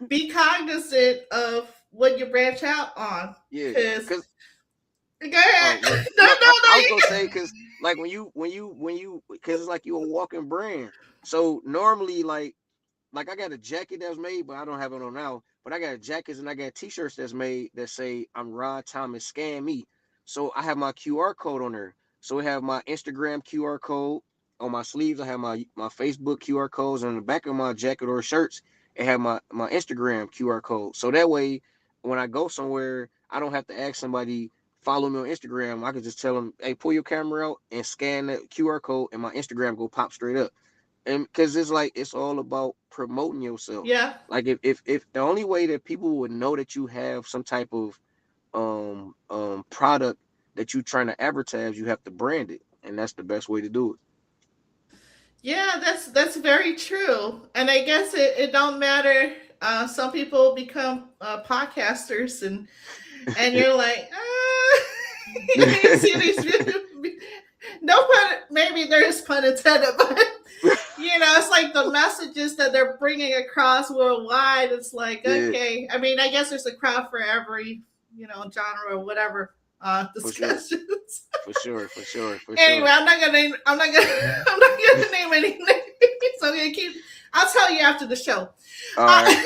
be cognizant of what you branch out on, yeah. because Cause go ahead. oh well, No, no, no, no. I was gonna say because like when you because it's like you a walking brand. So normally like I got a jacket that's made, but I don't have it on now. But I got jackets and I got t-shirts that's made that say I'm Rod Thomas, scan me. So I have my QR code on there. So I have my Instagram QR code on my sleeves. I have my Facebook QR codes on the back of my jacket or shirts. It have my Instagram QR code. So that way, when I go somewhere, I don't have to ask somebody follow me on Instagram. I can just tell them, hey, pull your camera out and scan that QR code, and my Instagram go pop straight up. And because it's like it's all about promoting yourself. Yeah, Like if the only way that people would know that you have some type of product that you're trying to advertise, you have to brand it, and that's the best way to do it. yeah, that's very true. And I guess it don't matter. Some people become podcasters, and you're like, you see these. No pun, maybe there is pun intended, but it's like the messages that they're bringing across worldwide. It's like, Yeah, okay, I mean, I guess there's a crowd for every genre or whatever for sure, discussions. for sure, for sure, for Anyway, sure. I'm not gonna name any names. I'm gonna keep. I'll tell you after the show. All Uh, right,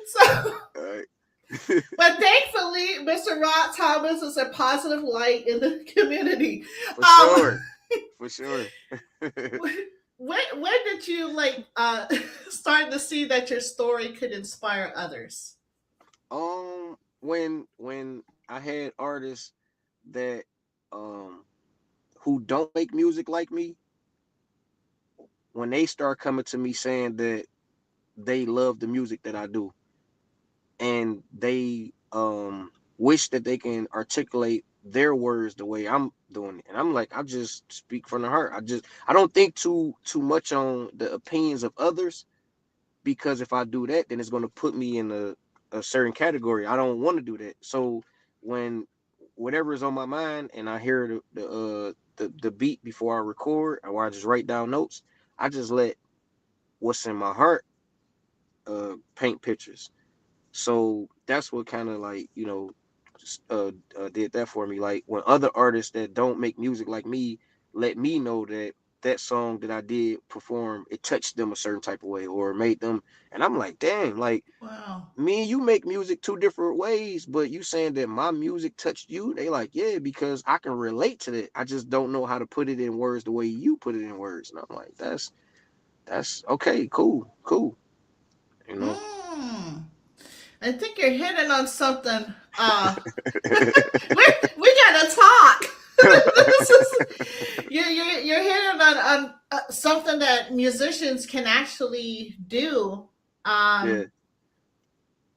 so, all right, but thankfully, Mr. Rod Thomas is a positive light in the community. for Um, sure, for sure. when did you start to see that your story could inspire others? When I had artists that um who don't make music like me, when they start coming to me saying that they love the music that I do and they wish that they can articulate their words the way I'm doing it. And I'm like, I just speak from the heart. I don't think too much on the opinions of others, because if I do that, then it's going to put me in a certain category. I don't want to do that. So when whatever is on my mind and I hear the beat before I record, or I just write down notes, I just let what's in my heart paint pictures. So that's what kind of like did that for me. Like when other artists that don't make music like me let me know that that song that I did perform, it touched them a certain type of way or made them, and I'm like, dang, like Wow. me and you make music two different ways, but you saying that my music touched you? They like, yeah, because I can relate to that. I just don't know how to put it in words the way you put it in words, and I'm like, That's okay. Cool, cool. You know. Mm, I think you're hitting on something. We gotta talk. This is you're hitting on something that musicians can actually do. Yeah.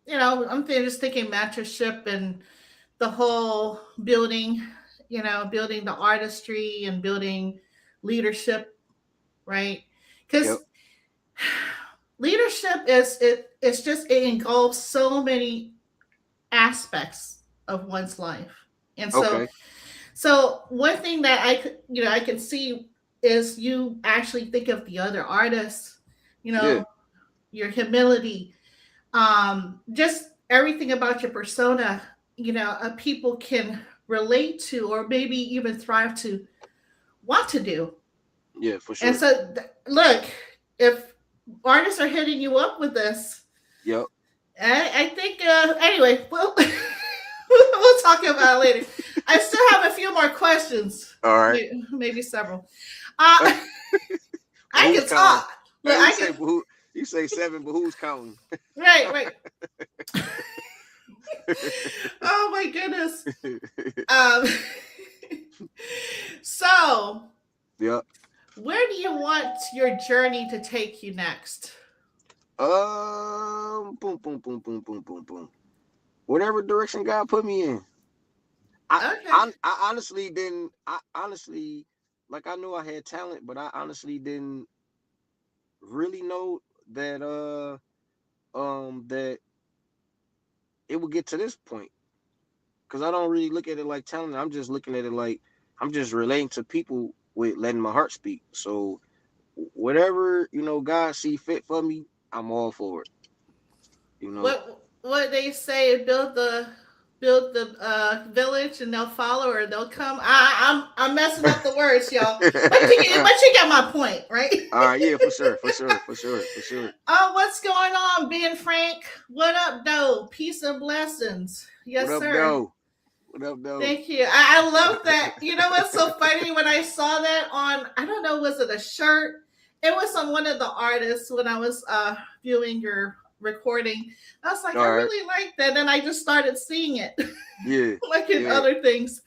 Um, just thinking mentorship and the whole building, building the artistry and building leadership, right? Yep. Because leadership it engulfs so many aspects of one's life. And Okay. so one thing that I can see is you actually think of the other artists, you Yeah. know, your humility, just everything about your persona, people can relate to or maybe even thrive to want to do. Yeah. For And sure. so, look, if artists are hitting you up with this, Yep. I think, anyway, we'll talk about it later. I still have a few more questions, All right. maybe several. Uh, But I who's can counting? talk. Look, You I say can, but who? You say seven, but who's counting? right, right. Oh my goodness. Um, so, Yep. where do you want your journey to take you next? Boom, boom, boom, boom, boom, boom, boom. Whatever direction God put me in. I, Okay. I honestly didn't. I honestly, like, I knew I had talent, but I honestly didn't really know that that it would get to this point. Because I don't really look at it like talent. I'm just looking at it like I'm just relating to people with letting my heart speak. So whatever God see fit for me, I'm all for it. You know. What they say, build the village and they'll follow or they'll come. I'm messing up the words, y'all. But you get my point, right? All right, yeah, for sure, for sure, for sure, for sure. Oh, what's going on, Ben Frank? What up, though? Peace and blessings. What Yes, up, sir. though? What up, though? Thank you. I love that. You know what's so funny? When I saw that on, I don't know, was it a shirt? It was on one of the artists when I was viewing your recording. I was like, I All right, really like that. And I just started seeing it, yeah, like in yeah. other things.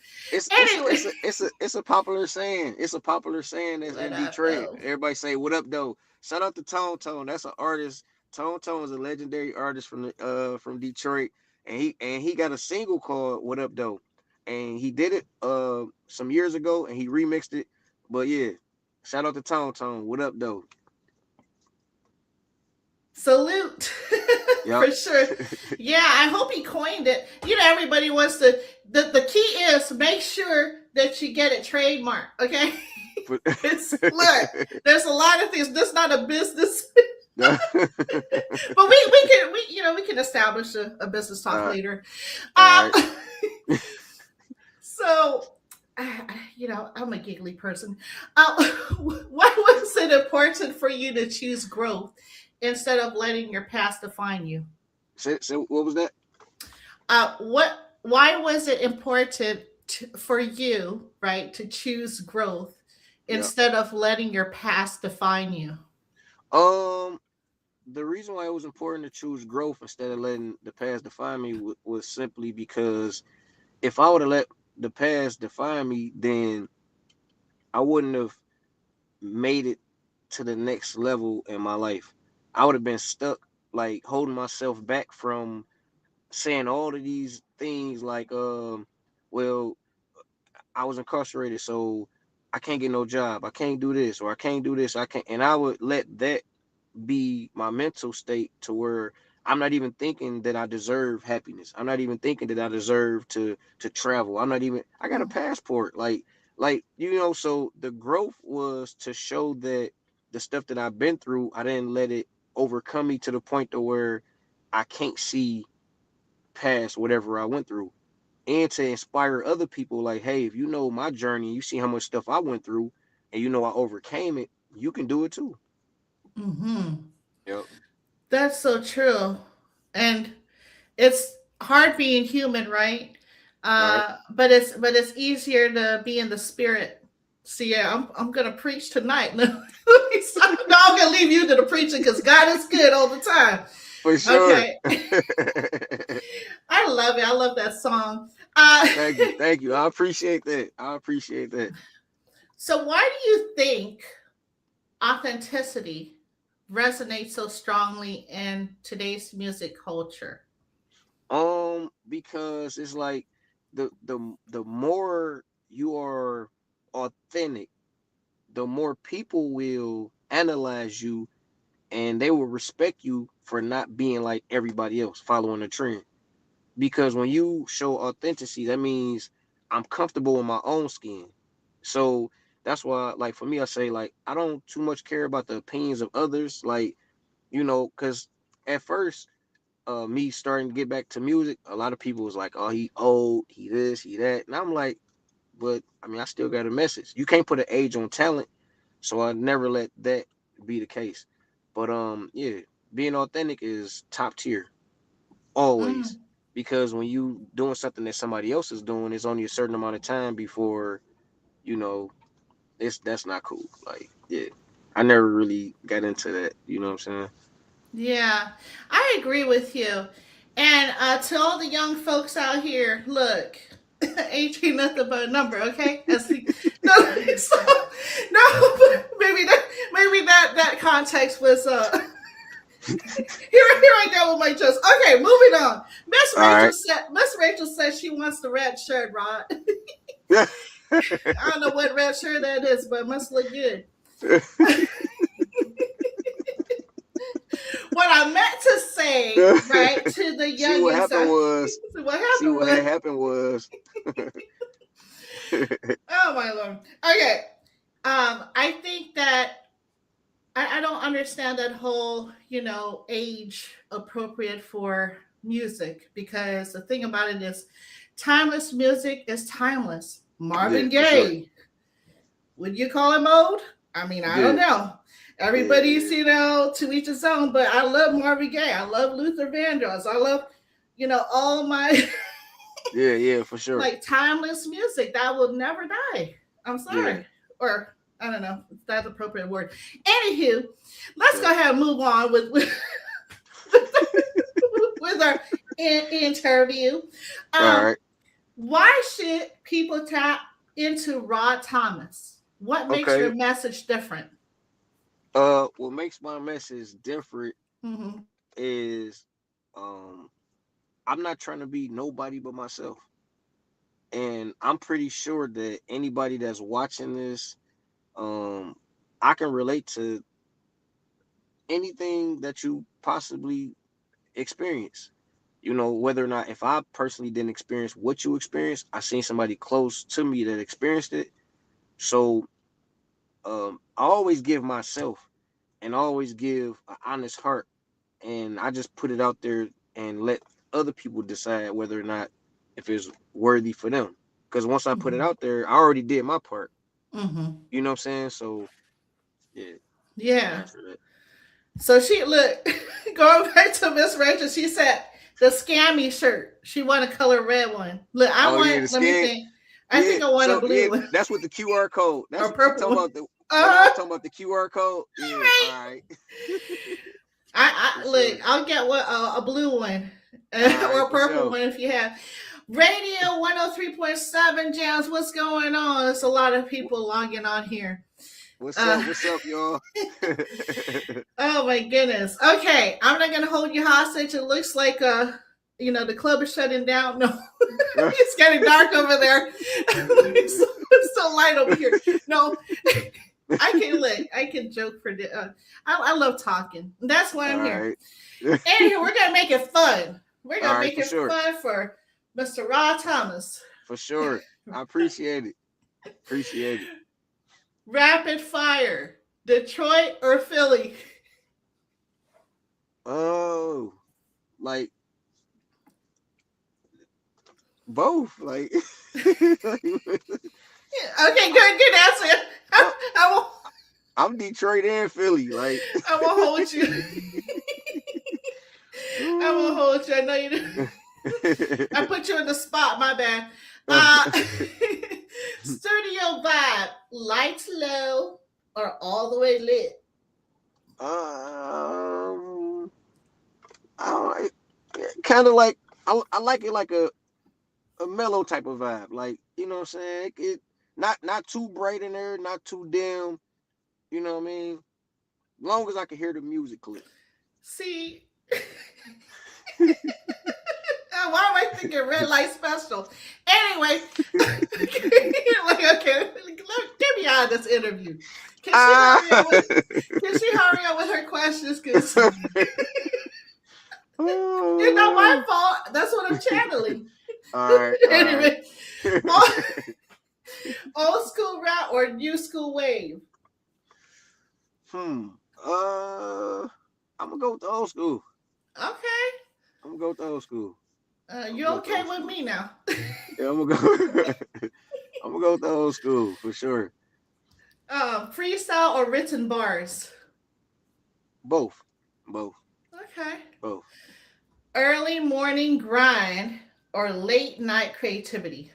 Anyway, It's a popular saying. It's a popular saying that's what in up, Detroit. though? Everybody say, "What up, though?" Shout out to Tone Tone. That's an artist. Tone Tone is a legendary artist from Detroit, and he got a single called "What Up, Though," and he did it some years ago, and he remixed it. But yeah, shout out to Tone Tone. What up, though? Salute. Yep. For sure. Yeah, I hope he coined it. Everybody wants to. The key is make sure that you get it trademarked, okay? Look, there's a lot of things. This is not a business, but we can establish a business talk All later. right. Um, so, I'm a giggly person. Why was it important for you to choose growth instead of letting your past define you? So what was that? What? Why was it important for you, right, to choose growth Yeah. instead of letting your past define you? Um, the reason why it was important to choose growth instead of letting the past define me was simply because if I would have let the past define me, then I wouldn't have made it to the next level in my life. I would have been stuck, like holding myself back from saying all of these things, like, well, I was incarcerated, so I can't get no job. I can't do this, or I can't do this. I can't, and I would let that be my mental state to where I'm not even thinking that I deserve happiness. I'm not even thinking that I deserve to travel. I'm not even I got a passport. So the growth was to show that the stuff that I've been through, I didn't let it overcome me to the point to where I can't see past whatever I went through. And to inspire other people, like, hey, if you know my journey, you see how much stuff I went through, and I overcame it, you can do it too. Mm-hmm. Yep. That's so true. And it's hard being human, right? All right. But it's easier to be in the spirit. See, yeah, I'm gonna preach tonight. No, I'm gonna leave you to the preaching because God is good all the time. For sure. Okay. I love it. I love that song. Thank you. I appreciate that. So why do you think authenticity resonates so strongly in today's music culture? Because it's like the more you are authentic, the more people will analyze you and they will respect you for not being like everybody else, following the trend. Because when you show authenticity, that means I'm comfortable in my own skin. So that's why, like for me, I say like I don't too much care about the opinions of others. Like, because at first, me starting to get back to music, a lot of people was like, "Oh, he old, he this, he that," and I'm like, "But I mean, I still got a message. You can't put an age on talent." So I never let that be the case. But yeah, being authentic is top tier always, Mm. because when you doing something that somebody else is doing, it's only a certain amount of time before you know that's not cool. Like, yeah, I never really got into that. You know what I'm saying? Yeah, I agree with you. And to all the young folks out here, look, age ain't nothing but a number, okay? No, so, no, maybe that context was here I go with my jokes. Okay, moving on. All right. Miss Rachel says she wants the red shirt, Rod. I don't know what red shirt that is, but it must look good. What I meant to say, right, to the See what youngins, happened was. what See happened what was, had happened was. oh my lord. Okay, I think that I don't understand that whole, age appropriate for music, because the thing about it is, timeless music is timeless. Yeah, Marvin for sure. Gaye, would you call him old? I mean, I don't Yeah, know. yeah, Everybody's, yeah, to each his own, but I love Marvin Gaye. I love Luther Vandross. I love, all my yeah, for sure. like timeless music that will never die. I'm Yeah, sorry. Or I don't know if that's the appropriate word. Anywho, let's yeah. go ahead and move on with our interview. All Um, right. why should people tap into Rod Thomas? What makes Okay. your message different? What makes my message different Mm-hmm. is, um, I'm not trying to be nobody but myself, and I'm pretty sure that anybody that's watching this, um, I can relate to anything that you possibly experience. Whether or not if I personally didn't experience what you experienced, I seen somebody close to me that experienced it. So I always give myself and always give an honest heart, and I just put it out there and let other people decide whether or not if it's worthy for them. Because once I put it Mm-hmm. out there, I already did my part. Mm-hmm. You know what I'm saying? So yeah, that's my Yeah. answer to that. So she look going back to Miss Rachel. She said the scammy shirt. She want a color red one. Look, I Oh yeah, want. the Let me scan. think. I Yeah, think I want a so yeah, blue one that's with the QR code. That's or what you purple talking one. about. The when I Uh, was talking about the QR code. Yeah, right. all right, I for look. sure. I'll get a blue one All or right, a for purple sure. one if you have. Radio 103.7 Jams. What's going on? There's a lot of people logging on here. What's up? Uh, What's up, y'all? Oh my goodness. Okay, I'm not gonna hold you hostage. It looks like the club is shutting down. No, it's getting dark over there. It's so light over here. No, I can joke for the. I love talking. That's why All I'm here. right. Anywho, we're gonna make it fun. We're All gonna right, make for it sure. fun for Mr. Rod Thomas. For sure. I appreciate it. Appreciate it. Rapid fire. Detroit or Philly? Oh, like both. Like, Okay, good answer. I, I won't. I'm Detroit and Philly. Like, I won't hold you. I won't hold you. I know you. I put you in the spot. My bad. Uh, studio vibe, lights low or all the way lit? Um, I don't kind of like I like it like a mellow type of vibe. Like, you know what I'm saying? Not too bright in there, not too dim. You know what I mean? Long as I can hear the music clear. See, why am I thinking red light special? Anyway, like, okay, get me out of this interview. Can she Ah. hurry up with? Can she hurry up with her questions? Because it's not my Oh. fault. That's what I'm channeling. All right. Anyway, old school rap or new school wave? Hmm. Uh, I'm gonna go with the old school. Okay. I'm gonna go with the old school. You okay with me now? Yeah, I'm gonna go. I'm gonna go with the old school for sure. Freestyle or written bars? Both. Both. Okay. Both. Early morning grind or late night creativity?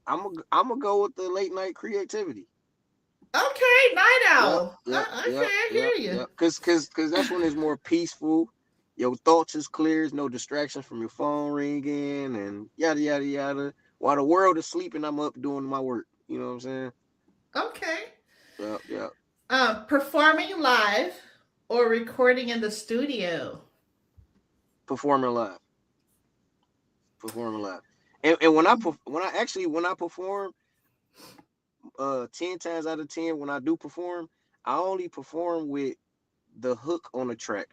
I'm gonna go with the late night creativity. Okay, night Yep, owl. yep, Okay, yep, I hear yep, you. yep. Cause that's when it's more peaceful. Your thoughts is clear. There's no distractions from your phone ringing and yada yada yada. While the world is sleeping, I'm up doing my work. You know what I'm saying? Okay. Yep, yep. Performing live or recording in the studio? Performing live. Performing live. And when I perform, 10 times out of 10, when I do perform, I only perform with the hook on the track,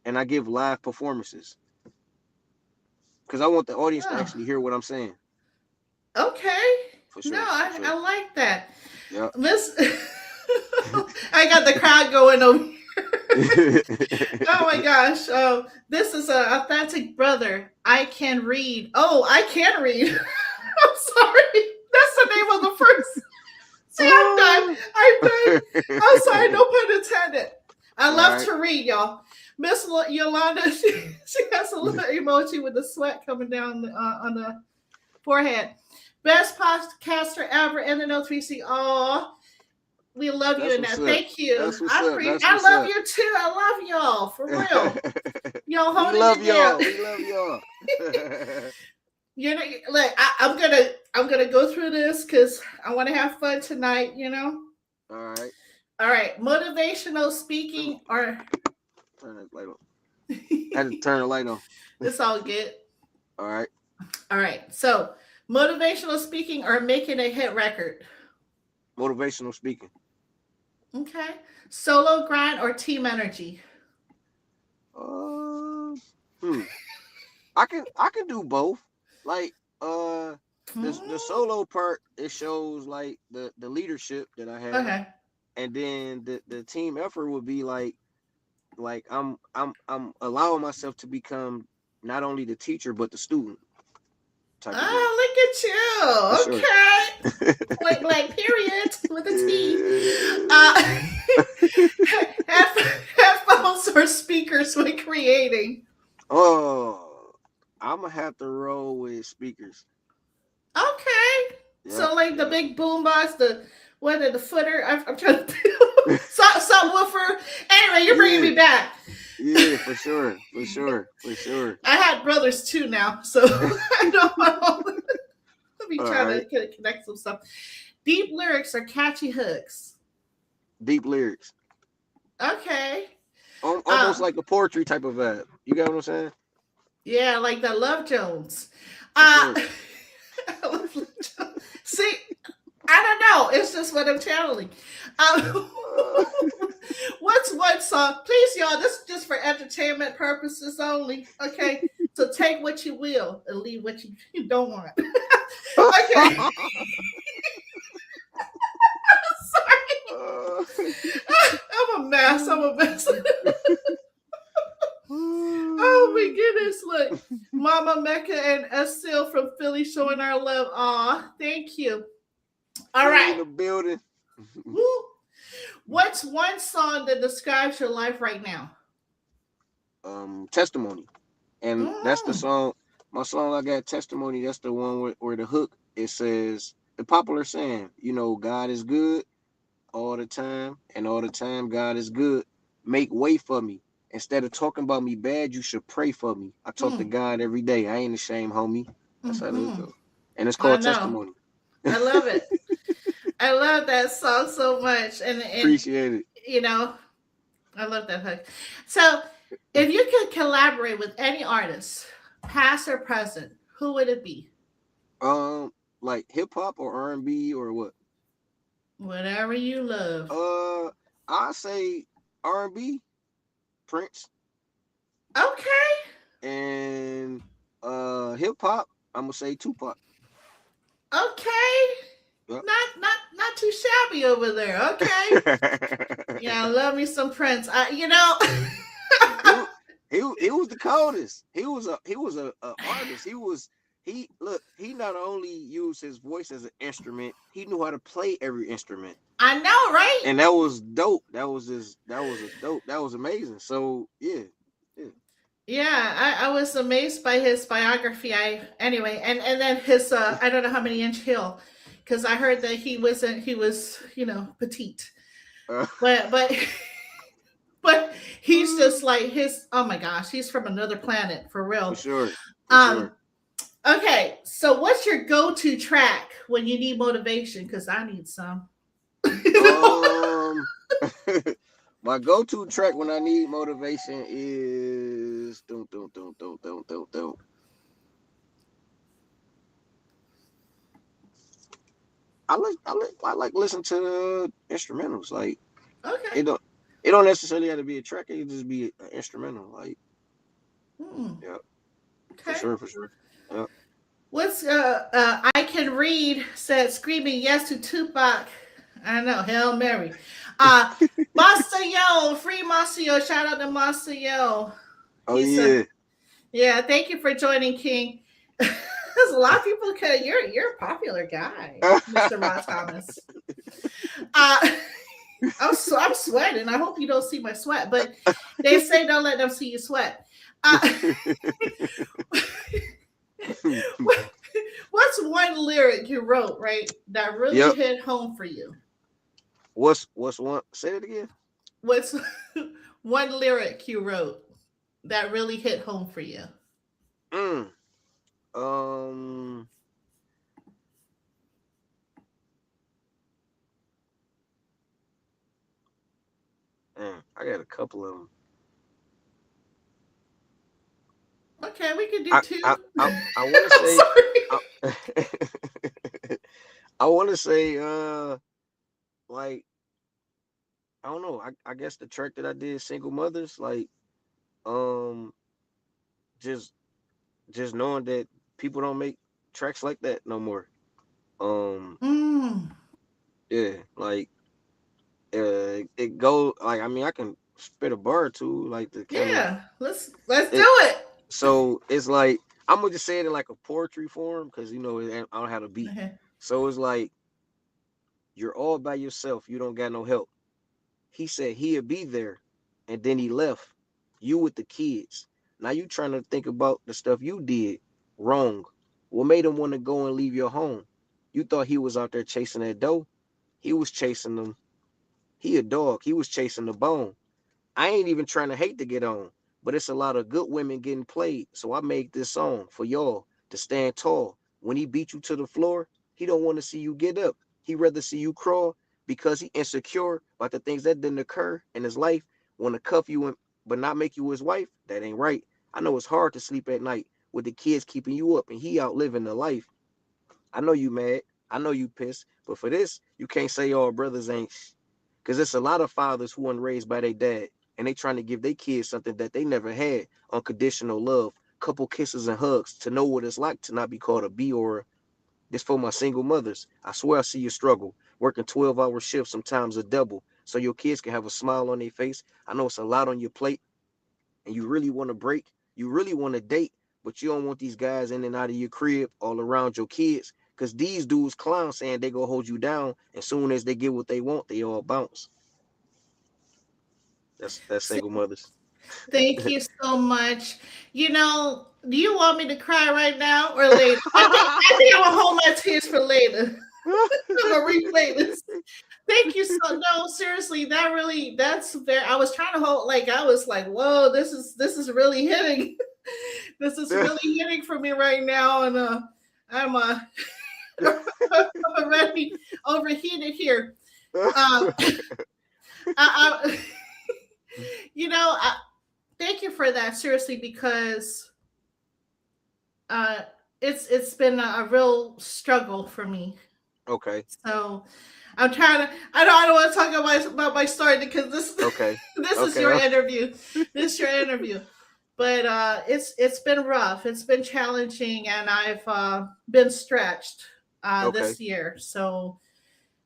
and I give live performances because I want the audience to Oh, actually hear what I'm saying. okay. For No, sure, for I sure. like that. Yep. This, I got the crowd going over. Oh my gosh. This is an authentic brother. I can read. Oh, I can read. I'm sorry. That's the name of the first. See, I'm done. I'm done. I'm sorry. No pun intended. I All love right. to read, y'all. Miss Yolanda, she has a little emoji with the sweat coming down on the forehead. Best podcaster ever, NNO3C. Oh, we love you That's in what's that. up. Thank you. That's what's up. That's I what's love up. you too. I love y'all for real. Y'all We holding love it down. y'all. We love y'all. You know, like I'm gonna go through this because I want to have fun tonight. You know. All right. All right, motivational speaking or Turn that light on. I had to turn the light on. it's all good. All right. All right, so motivational speaking or making a hit record. Motivational speaking. Okay, solo grind or team energy. Uh, hmm. I can do both. Like the Hmm. solo part, it shows like the leadership that I have, Okay. and then the team effort would be like I'm allowing myself to become not only the teacher but the student type of thing. For Oh, look at you. sure. Okay. Point blank period with a T. Uh, headphones or speakers when creating. Oh, I'm gonna have to roll with speakers. Okay. Yep, So like the yep. big boom box, the footer. I'm trying to subwoofer. Anyway, you're bringing Yeah, me back. yeah, for sure, for sure, for sure. I had brothers too now, so I know I'll be All trying right, to connect some stuff. Deep lyrics or catchy hooks. deep lyrics, Okay. almost like a poetry type of vibe. You got what I'm saying? Yeah, like the Love Jones. For Uh sure. see, I don't know. It's just what I'm channeling. Um, Uh, what's one song? Please, y'all, this is just for entertainment purposes only. Okay. So take what you will and leave what you don't want. Okay. Sorry. I'm a mess. I'm a mess. Oh my goodness. Look. Mama Mecca and Estil from Philly showing our love. Aw, thank you. All Philly in right. the building. Woo. What's one song that describes your life right now? Testimony, and that's the Mm. song. My song I got testimony. That's the one where the hook it says the popular saying, God is good all the time, and all the time God is good. Make way for me. Instead of talking about me bad, you should pray for me. I talk to Mm, God every day. I ain't ashamed, homie. That's how this mm-hmm. go. And it's I called know. testimony. I love it. I love that song so much. And Appreciate it. you know, I love that hook. So, if you could collaborate with any artist, past or present, who would it be? Um, like hip hop or R&B or what? Whatever you love. Uh, I say R&B, Prince, Okay. and hip hop. I'm gonna say Tupac. Okay. Yep. Not too shabby over there. Okay. Yeah, I love me some Prince. he, he was the coldest. He was a artist. He not only used his voice as an instrument, he knew how to play every instrument. I know, right? And that was dope. That was amazing. So yeah. Yeah, I was amazed by his biography. And then his I don't know how many inch heel, because I heard that he was petite, Uh, but but he's just like his, oh my gosh, he's from another planet for for real. sure, for Um, sure. okay, so what's your go to track when you need motivation? Because I need some. you know? Um, my go-to track when I need motivation is dun. I like listen to instrumentals. Like Okay. it don't it don't necessarily have to be a track. It can just be an instrumental. Like Hmm. yeah, for Okay. sure, for sure. Yeah. What's I can read said screaming yes to Tupac. I know, Hail Mary. Masayo, free Masayo. Shout out to Masayo. Oh He said, yeah. yeah, thank you for joining, King. There's a lot of people you're a popular guy, Mr. Rod Thomas. Uh I'm sweating. I hope you don't see my sweat, but they say don't let them see you sweat. What's one lyric you wrote, right, that really Yep. hit home for you? What's one? Say it again. What's one lyric you wrote that really hit home for you? Mm. Um. I got a couple of them. Okay, we can do I two. I I, I want to I'm say. sorry. I, I want to say. Like I don't know. I guess the track that I did, single mothers. Like um, just just knowing that people don't make tracks like that no more. Um, Mm, yeah, like it go like I mean I can spit a bar or two like to kind of yeah, let's do it. it. So it's like I'm gonna just say it in like a poetry form because I don't have a beat. Okay. So it's like you're all by yourself. You don't got no help. He said he'd be there, and then he left. You with the kids. Now you trying to think about the stuff you did wrong. What made him want to go and leave your home? You thought he was out there chasing that dough. He was chasing them. He a dog. He was chasing the bone. I ain't even trying to hate to get on, but it's a lot of good women getting played. So I made this song for y'all to stand tall. When he beat you to the floor, he don't want to see you get up. He rather see you crawl because he insecure about the things that didn't occur in his life. Want to cuff you but not make you his wife? That ain't right. I know it's hard to sleep at night with the kids keeping you up and he out living the life. I know you mad. I know you pissed. But for this, you can't say all brothers ain't. Because it's a lot of fathers who weren't raised by their dad. And they trying to give their kids something that they never had. Unconditional love. Couple kisses and hugs. To know what it's like to not be called a B or a. This for my single mothers. I swear I see you struggle. Working 12-hour shifts, sometimes a double. So your kids can have a smile on their face. I know it's a lot on your plate. And you really want to break. You really want to date. But you don't want these guys in and out of your crib all around your kids. Because these dudes clown saying they gonna hold you down. As soon as they get what they want, they all bounce. That's single mothers. Thank you so much. Do you want me to cry right now or later? I think I'm gonna hold my tears for later. I'm gonna replay this. Thank you. So no, seriously, that's very. I was trying to hold, like, I was like, whoa, this is really hitting. This is really hitting for me right now, and I'm already overheated here. Uh, I, you know, thank you for that, seriously, because uh, it's been a real struggle for me. Okay. So I'm trying to. I don't want to talk about my story because this Okay. this is Okay. your Okay. interview. This is your interview. But it's been rough. It's been challenging, and I've been stretched Okay. this year. So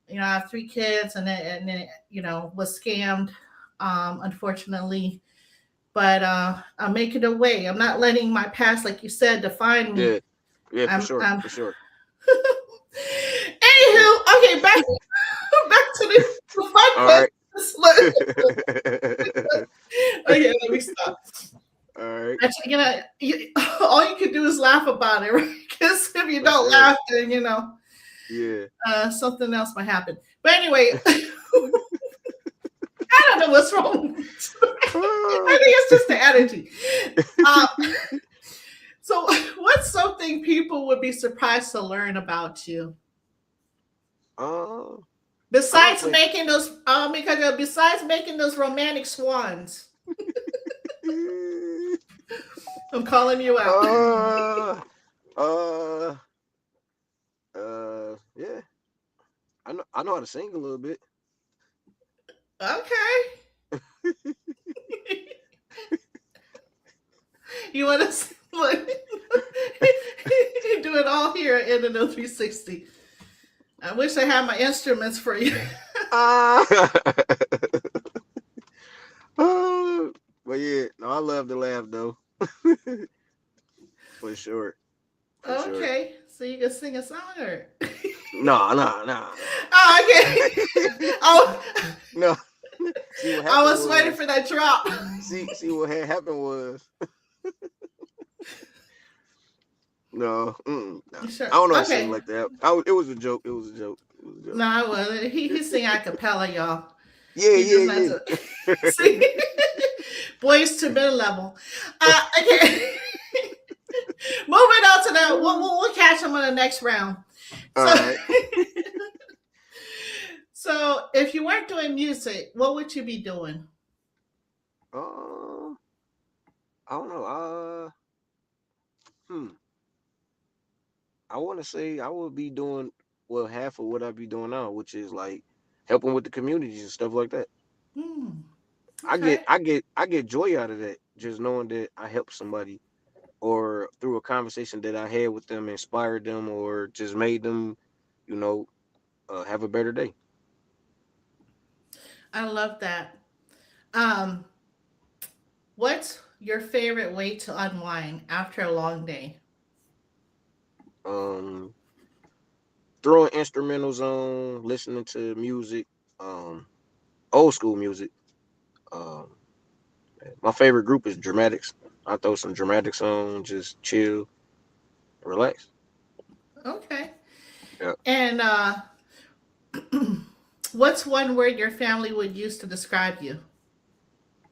I have 3 kids, and was scammed, unfortunately. But I'm making a way. I'm not letting my past, like you said, define me. Yeah. Yeah. For I'm. sure. I'm For sure. For sure. Anywho, okay, back to the fun All right. questions. Okay, let me stop. All right. Actually, all you can do is laugh about it, right? Because if you For don't sure. laugh, then Yeah. something else might happen. But anyway, I don't know what's wrong. I think it's just the energy. Uh, so, what's something people would be surprised to learn about you uh, I don't besides think. making those? Because besides making those romantic swans, I'm calling you out. Uh, uh, yeah. I know how to sing a little bit. Okay, you want to look? You do it all here in the No 360. I wish I had my instruments for you. Ah. Uh, but yeah, no, I love to laugh though. For sure. For sure. Okay, so you can sing a song, or? No, no, no, Oh, okay. Oh, no. See what I happened was waiting was. for that drop. See what had happened was. No, no. You sure? I don't know how to sing Okay. like that. It was a joke. It was a joke. It was a joke. No, I wasn't. He sing a cappella, y'all. Yeah, He does yeah, not to yeah. sing. Boys to mid level. Okay. Moving on to the, we'll catch him on the next round. All So, right. so if you weren't doing music, what would you be doing? Um, I don't know. Hmm. I want to say I would be doing well half of what I be doing now, which is like helping with the communities and stuff like that. Hmm. I get Okay. I get I get joy out of that, just knowing that I helped somebody or through a conversation that I had with them inspired them or just made them, you know, have a better day. I love that. Um, what's your favorite way to unwind after a long day? Um, throwing instrumentals on, listening to music, um, old school music. Um, my favorite group is Dramatics. I throw some Dramatics on, just chill, relax. Okay. Yeah, And what's one word your family would use to describe you?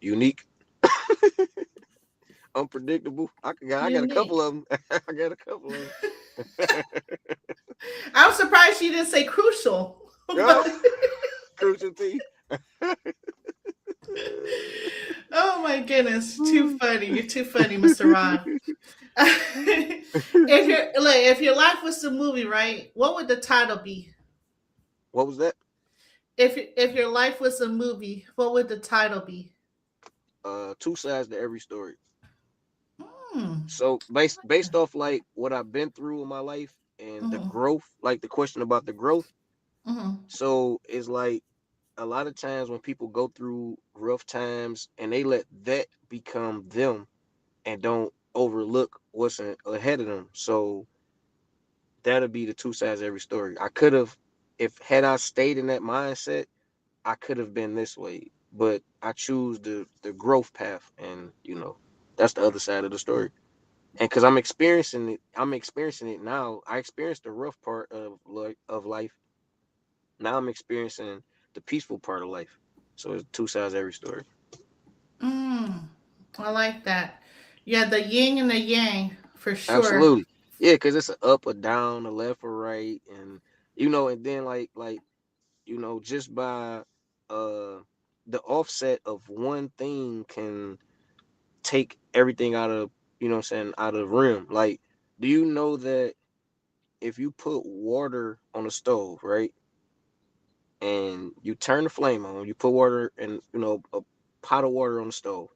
unique, unpredictable. I got a couple Unique. of them. I got a couple of them. I'm surprised you didn't say crucial. Yeah, But crucial T. oh my goodness, too funny. You're too funny, Mr. Ron. If your life was a movie, right? What would the title be? What was that? If your life was a movie, what would the title be? Two sides to every story. Hmm. So based off like what I've been through in my life and the Mm-hmm. growth, like the question about the growth. Mm-hmm. So it's like a lot of times when people go through rough times and they let that become them and don't overlook what's ahead of them. So that'll be the two sides of every story. I could have, if had I stayed in that mindset, I could have been this way, but I choose the growth path, and that's the other side of the story. And because I'm experiencing it now. I experienced the rough part of life. Now I'm experiencing the peaceful part of life. So it's two sides of every story. Mm, I like that. Yeah, the yin and the yang for sure. Absolutely. Yeah, because it's a up or down, a left or right, and and then just by uh the offset of one thing can take everything out of what I'm saying, out of rim. Like, do you know that if you put water on a stove, right, and you turn the flame on, you put water and a pot of water on the stove,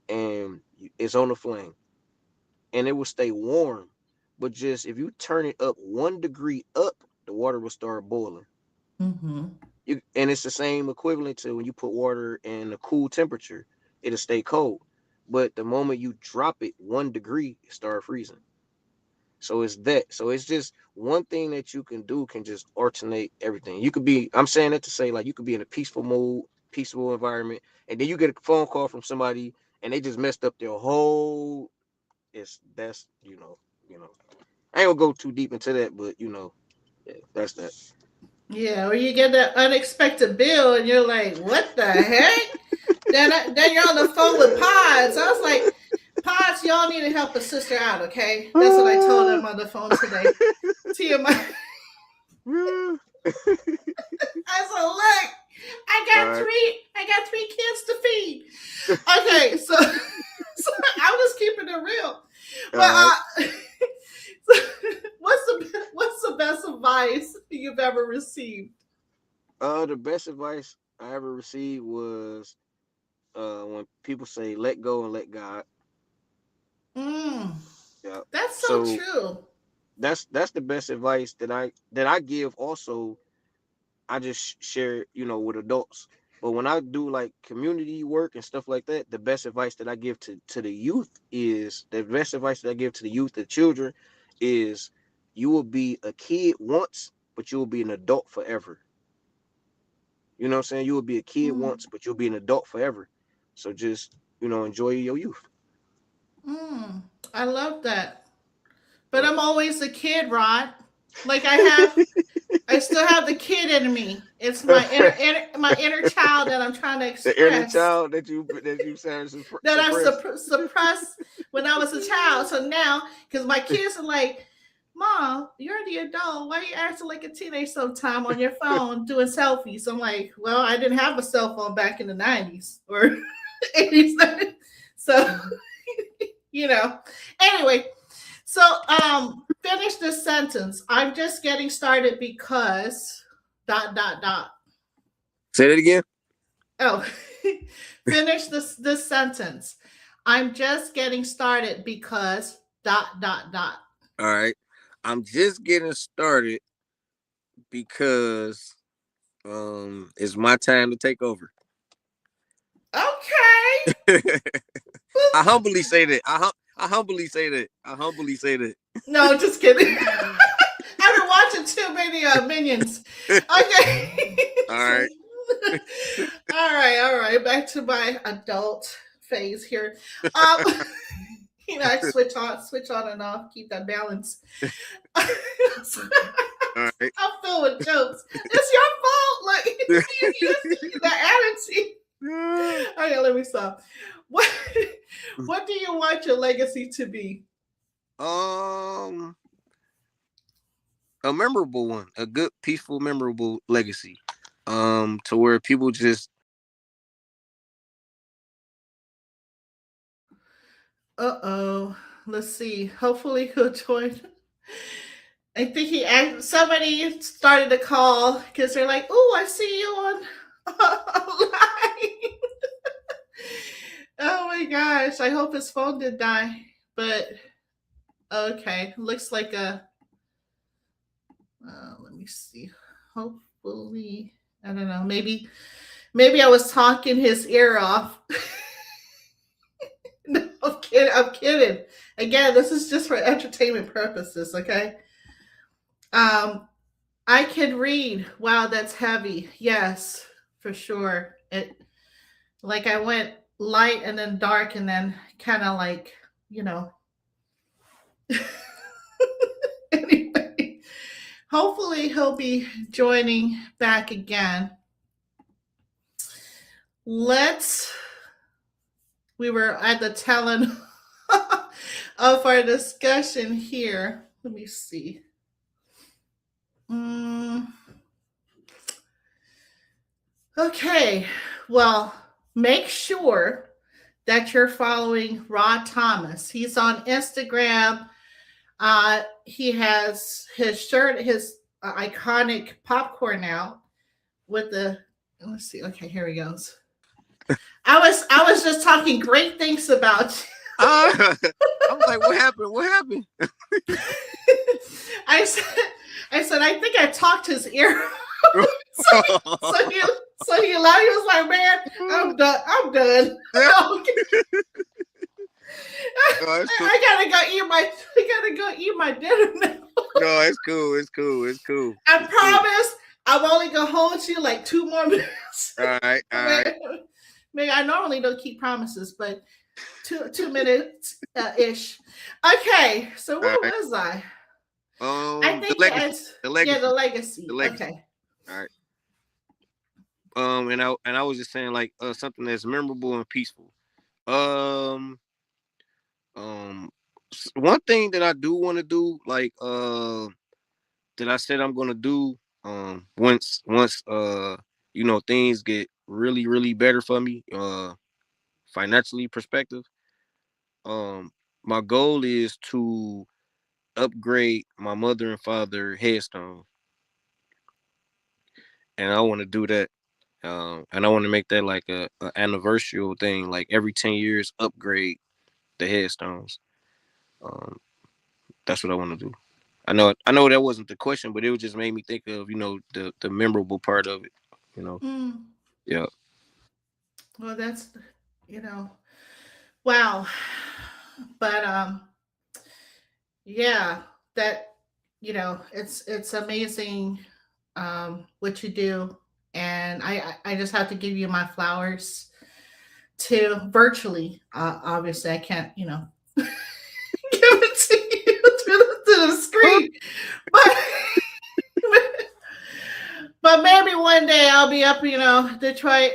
and it's on the flame, and it will stay warm, but just if you turn it up 1 degree up, the water will start boiling. Mm-hmm. And it's the same equivalent to when you put water in a cool temperature, it'll stay cold. But the moment you drop it 1 degree, it start freezing. So it's that. So it's just one thing that you can do can just alternate everything. You could be, I'm saying that to say, like, you could be in a peaceful mood, peaceful environment, and then you get a phone call from somebody and they just messed up their whole. That's I ain't gonna go too deep into that, but yeah, that's that. Yeah, or you get that unexpected bill and you're like, what the heck? Then you're on the phone with Pods. I was like, Pods, y'all need to help a sister out, okay? That's what I told him on the phone today. TMI. I said, look, All right. I got three kids to feed. Okay, so, so I'm just keeping it real. But All so what's the best advice you've ever received? The best advice I ever received was when people say let go and let God. Mm, Yeah. that's so So true. that's the best advice that I give. Also, I just share with adults. But when I do like community work and stuff like that, the best advice that I give to the youth is the best advice that I give to the youth, the children, is you will be a kid once, but you will be an adult forever. You know what I'm saying? You will be a kid Mm, once, but you'll be an adult forever. So just, enjoy your youth. mm, I love that. But Right. I'm always a kid, Rod. Like I still have the kid in me. It's my inner child that I'm trying to The inner express child that you sound that I suppressed. suppressed when I was a child. So now, because my kids are like, Mom, you're the adult. Why are you acting like a teenage sometime on your phone doing selfies? I'm like, well, I didn't have a cell phone back in the 90s or 80s. So, you know. Anyway, so finish this sentence. I'm just getting started because dot dot dot. Say that again. Oh, finish this sentence. I'm just getting started because dot dot dot. All right. I'm just getting started because it's my time to take over. Okay. I humbly say that. I humbly say that. I humbly say that. No, just kidding. I've been watching too many Minions. Okay. All So, right. all right. Back to my adult phase here. I switch on and off, keep that balance. I'm All filled with jokes. It's your fault. Like the attitude. right. Okay, let me stop. What do you want your legacy to be? Um, a memorable one, a good, peaceful, memorable legacy. To where people just Uh-oh. Let's see. Hopefully he'll join. I think somebody started to call because they're like, "Oh, I see you on online." Oh my gosh! I hope his phone did die, but okay. Looks like a. Let me see. Hopefully, I don't know. Maybe I was talking his ear off. No, I'm kidding. I'm kidding. Again, this is just for entertainment purposes. Okay. Um, I can read. Wow, that's heavy. Yes, for sure. It like I went light and then dark and then kind of like, you know. Anyway, hopefully he'll be joining back again. let's. We were at the tail end of our discussion here. Let me see. Mm, okay. Well, make sure that you're following Rod Thomas. He's on Instagram. He has his shirt, his iconic popcorn out with the. Let's see. Okay, here he goes. I was just talking great things about Ah, I'm like, what happened? What happened? you. I said I said I think I talked his ear. so, so he so he laughed. He was like, "Man, I'm done. I'm done. Yeah. No, it's cool. I gotta go eat my. I gotta go eat my dinner now. No, it's cool. It's cool. It's cool. I It's cool. promise. I'm only gonna hold you like 2 more minutes. All right. All right. Maybe I normally don't keep promises, but 2 minutes ish. Okay, so where All right. was I? I The think legacy. it's The yeah, legacy. the legacy. The legacy. Okay. All right. And I was just saying like something that's memorable and peaceful. Um, one thing that I do want to do, like that I said I'm gonna do, once things get really really better for me, financially perspective. My goal is to upgrade my mother and father headstone, and I want to do that. And I want to make that like a anniversary thing, like every 10 years, upgrade the headstones. Um, that's what I want to do. I know that wasn't the question, but it just made me think of the memorable part of it. You know, Mm, yeah, well, that's you know, wow. But yeah, that it's amazing what you do, and I just have to give you my flowers to virtually. Obviously, I can't give it to you to the screen, but but maybe one day I'll be up, Detroit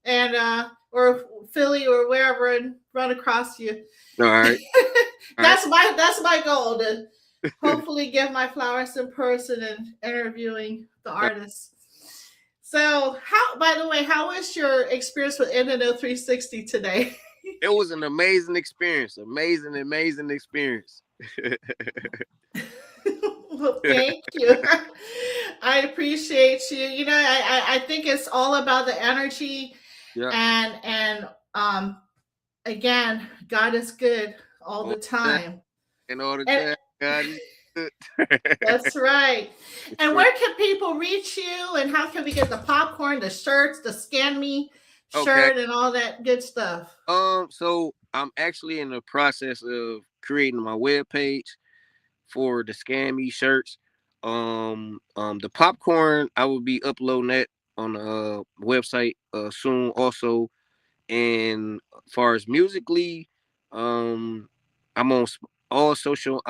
and or Philly or wherever and run across you. all right, all right. That's my goal to hopefully give my flowers in person and interviewing the artists. So how by the way, how was your experience with Nno 360 today? It was an amazing experience, amazing experience. Well, thank you. I appreciate you. I think it's all about the energy Yeah, and again, God is good all all the the time, time. and all the And time, God is good. that's right. It's And right. where can people reach you and how can we get the popcorn, the shirts, the scan me Okay. shirt and all that good stuff? So I'm actually in the process of creating my web page for the scammy shirts. The popcorn, I will be uploading that on the website soon. Also, and as far as musically, I'm on all social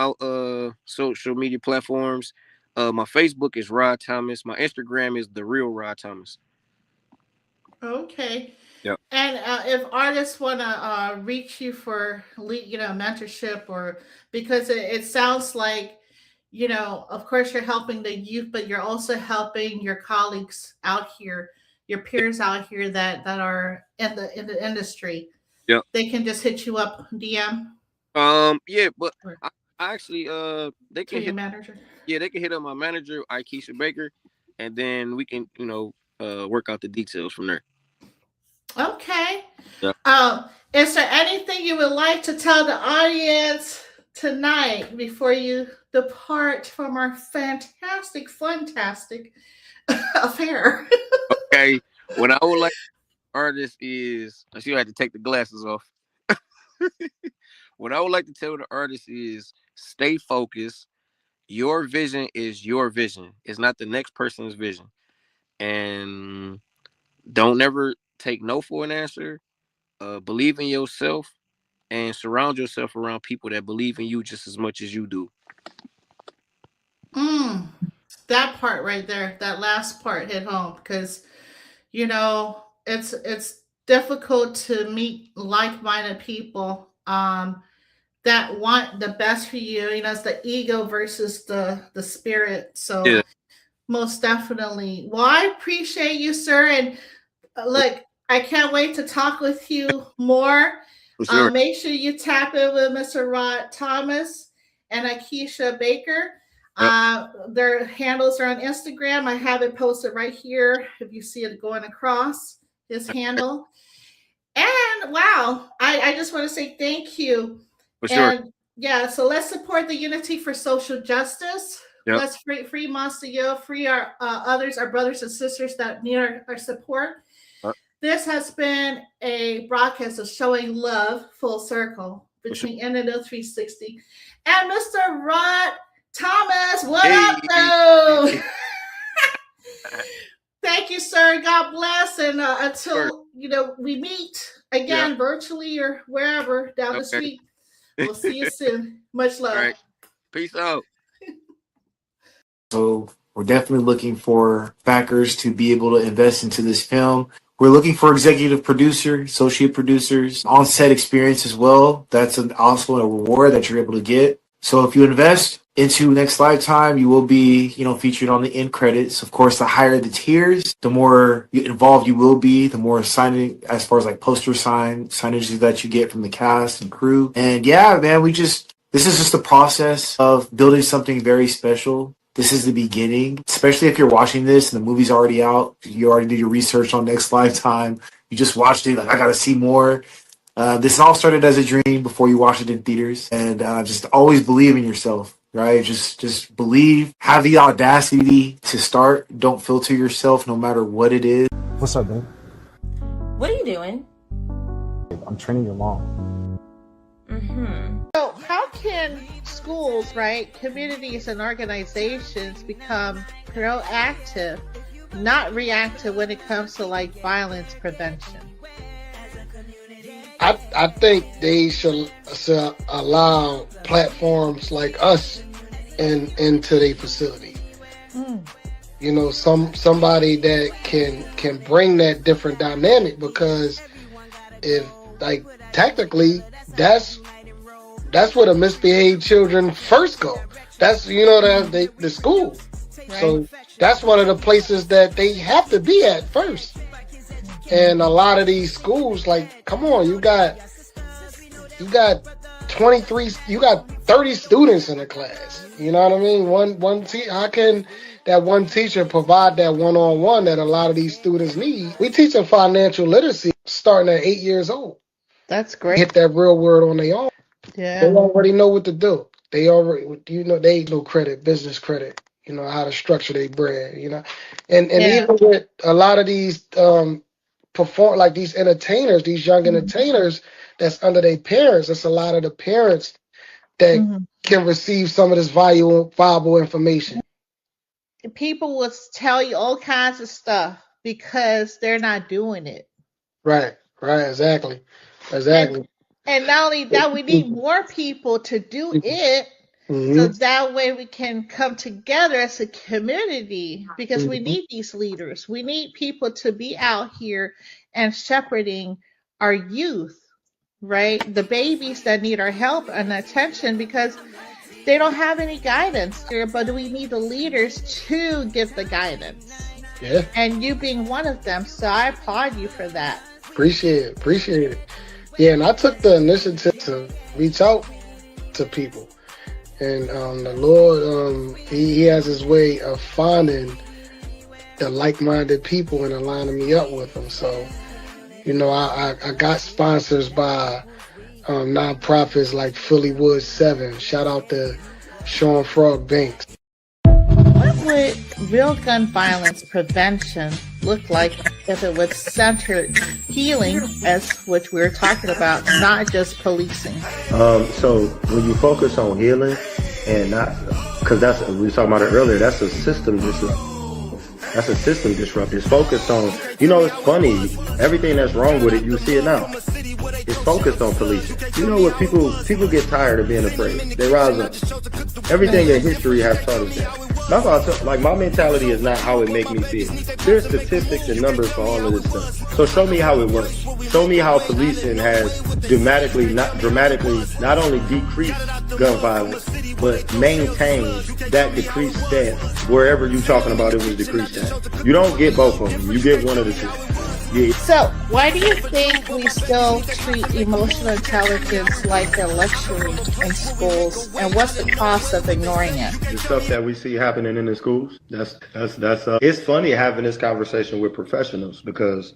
media platforms. My Facebook is Rod Thomas. My Instagram is the real Rod Thomas. Okay. Yep. And if artists want to reach you for mentorship or because it sounds like of course you're helping the youth, but you're also helping your colleagues out here, your peers out here that are in the industry. Yep. They can just hit you up DM Yeah, but or I actually they to can your hit manager. yeah they can hit up my manager Ikesha Baker, and then we can work out the details from there. Okay. Yeah. Is there anything you would like to tell the audience tonight before you depart from our fantastic affair? Okay. What I would like artists is she had to take the glasses off. What I would like to tell the artist is stay focused. Your vision is your vision. It's not the next person's vision. And don't ever take no for an answer. Believe in yourself and surround yourself around people that believe in you just as much as you do. Mm, that part right there, that last part hit home because it's difficult to meet like-minded people that want the best for you. You know, it's the ego versus the spirit. So Yeah, most definitely. Well, I appreciate you, sir. And look, I can't wait to talk with you more. for sure. Make sure you tap in with Mr. Rod Thomas and Akeisha Baker. Yep. Their handles are on Instagram. I have it posted right here if you see it going across his handle. And wow, I just want to say thank you. For sure. And yeah, so let's support the Unity for Social Justice. Yep. Let's free Monster Yo, free our others, our brothers and sisters that need our support. This has been a broadcast of showing love full circle between NNO 360 and Mr. Rod Thomas. What up, though? Thank you, sir. God bless. And until we meet again virtually or wherever down the street, we'll see you soon. Much love. All right. Peace out. So we're definitely looking for backers to be able to invest into this film. We're looking for executive producer, associate producers, on-set experience as well. That's also a reward that you're able to get. So if you invest into Next Lifetime, you will be, featured on the end credits. Of course, the higher the tiers, the more involved you will be, the more signing, as far as like poster signage that you get from the cast and crew. And yeah, man, this is just the process of building something very special. This is the beginning, especially if you're watching this and the movie's already out. You already did your research on Next Lifetime. You just watched it. Like, I got to see more. This all started as a dream before you watched it in theaters. And just always believe in yourself, right? Just believe. Have the audacity to start. Don't filter yourself no matter what it is. What's up, babe? What are you doing? I'm training your mom. So how can schools, right, communities and organizations become proactive, not reactive when it comes to like violence prevention? I think they should allow platforms like us into their facility. Somebody that can bring that different dynamic, because if like technically that's where the misbehaved children first go. That's the school. Right. So that's one of the places that they have to be at first. And a lot of these schools, like, come on, you got 23, you got 30 students in a class. You know what I mean? How can that one teacher provide that one-on-one that a lot of these students need? We teach them financial literacy starting at 8 years old. That's great. Hit that real world on their own. Yeah. They already know what to do. They already, they know credit, business credit, how to structure their brand, And even with a lot of these these entertainers, these young entertainers that's under their parents, it's a lot of the parents that can receive some of this valuable information. People will tell you all kinds of stuff because they're not doing it. Right, exactly. And not only that, we need more people to do it, so that way we can come together as a community, because we need these leaders. We need people to be out here and shepherding our youth, right? The babies that need our help and attention, because they don't have any guidance here, but we need the leaders to give the guidance. Yeah. And you being one of them. So I applaud you for that. Appreciate it. Yeah, and I took the initiative to reach out to people. And the Lord, he has his way of finding the like-minded people and aligning me up with them. So, I got sponsors by nonprofits like Philly Woods 7. Shout out to Sean Frog Banks. What would real gun violence prevention look like if it was centered healing, as which we were talking about, not just policing? So when you focus on healing, and not, because we were talking about it earlier, that's a system disruptor. It's focused on, it's funny, everything that's wrong with it, you see it now. It's focused on policing. What people get tired of being afraid. They rise up. Everything in history has taught us that. That's why my mentality is not how it make me feel. There's statistics and numbers for all of this stuff. So show me how it works. Show me how policing has dramatically not only decreased gun violence, but maintained that decreased stance wherever you're talking about it was decreased at. You don't get both of them. You get one of the two. Yeah. So, why do you think we still treat emotional intelligence like a luxury in schools, and what's the cost of ignoring it? The stuff that we see happening in the schools, that's it's funny having this conversation with professionals because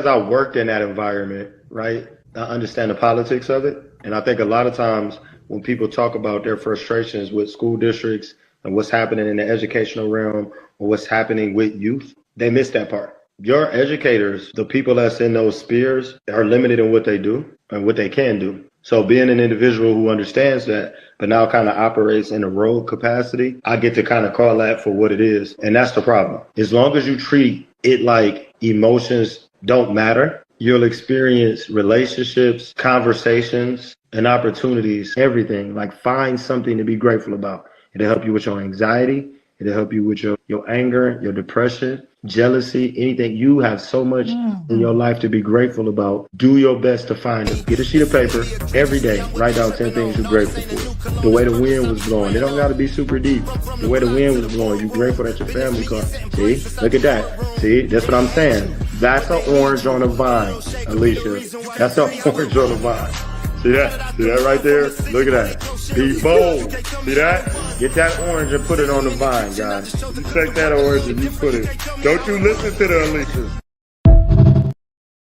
I worked in that environment, right? I understand the politics of it, and I think a lot of times when people talk about their frustrations with school districts and what's happening in the educational realm or what's happening with youth, they miss that part. Your educators, the people that's in those spheres, are limited in what they do and what they can do. So being an individual who understands that, but now kind of operates in a rogue capacity, I get to kind of call that for what it is. And that's the problem. As long as you treat it like emotions don't matter, you'll experience relationships, conversations, and opportunities, everything. Like find something to be grateful about. It'll help you with your anxiety. It'll help you with your anger, your depression, jealousy, anything. You have so much in your life to be grateful about. Do your best to find it. Get a sheet of paper every day. Write down 10 things you're grateful for. The way the wind was blowing. It don't got to be super deep. The way the wind was blowing. You're grateful that your family caught. See? Look at that. See? That's what I'm saying. That's an orange on a vine, Alicia. That's an orange on a vine. See that? See that right there? Look at that. Be bold. See that? Get that orange and put it on the vine, guys. You take that orange and you put it. Don't you listen to the Alicias.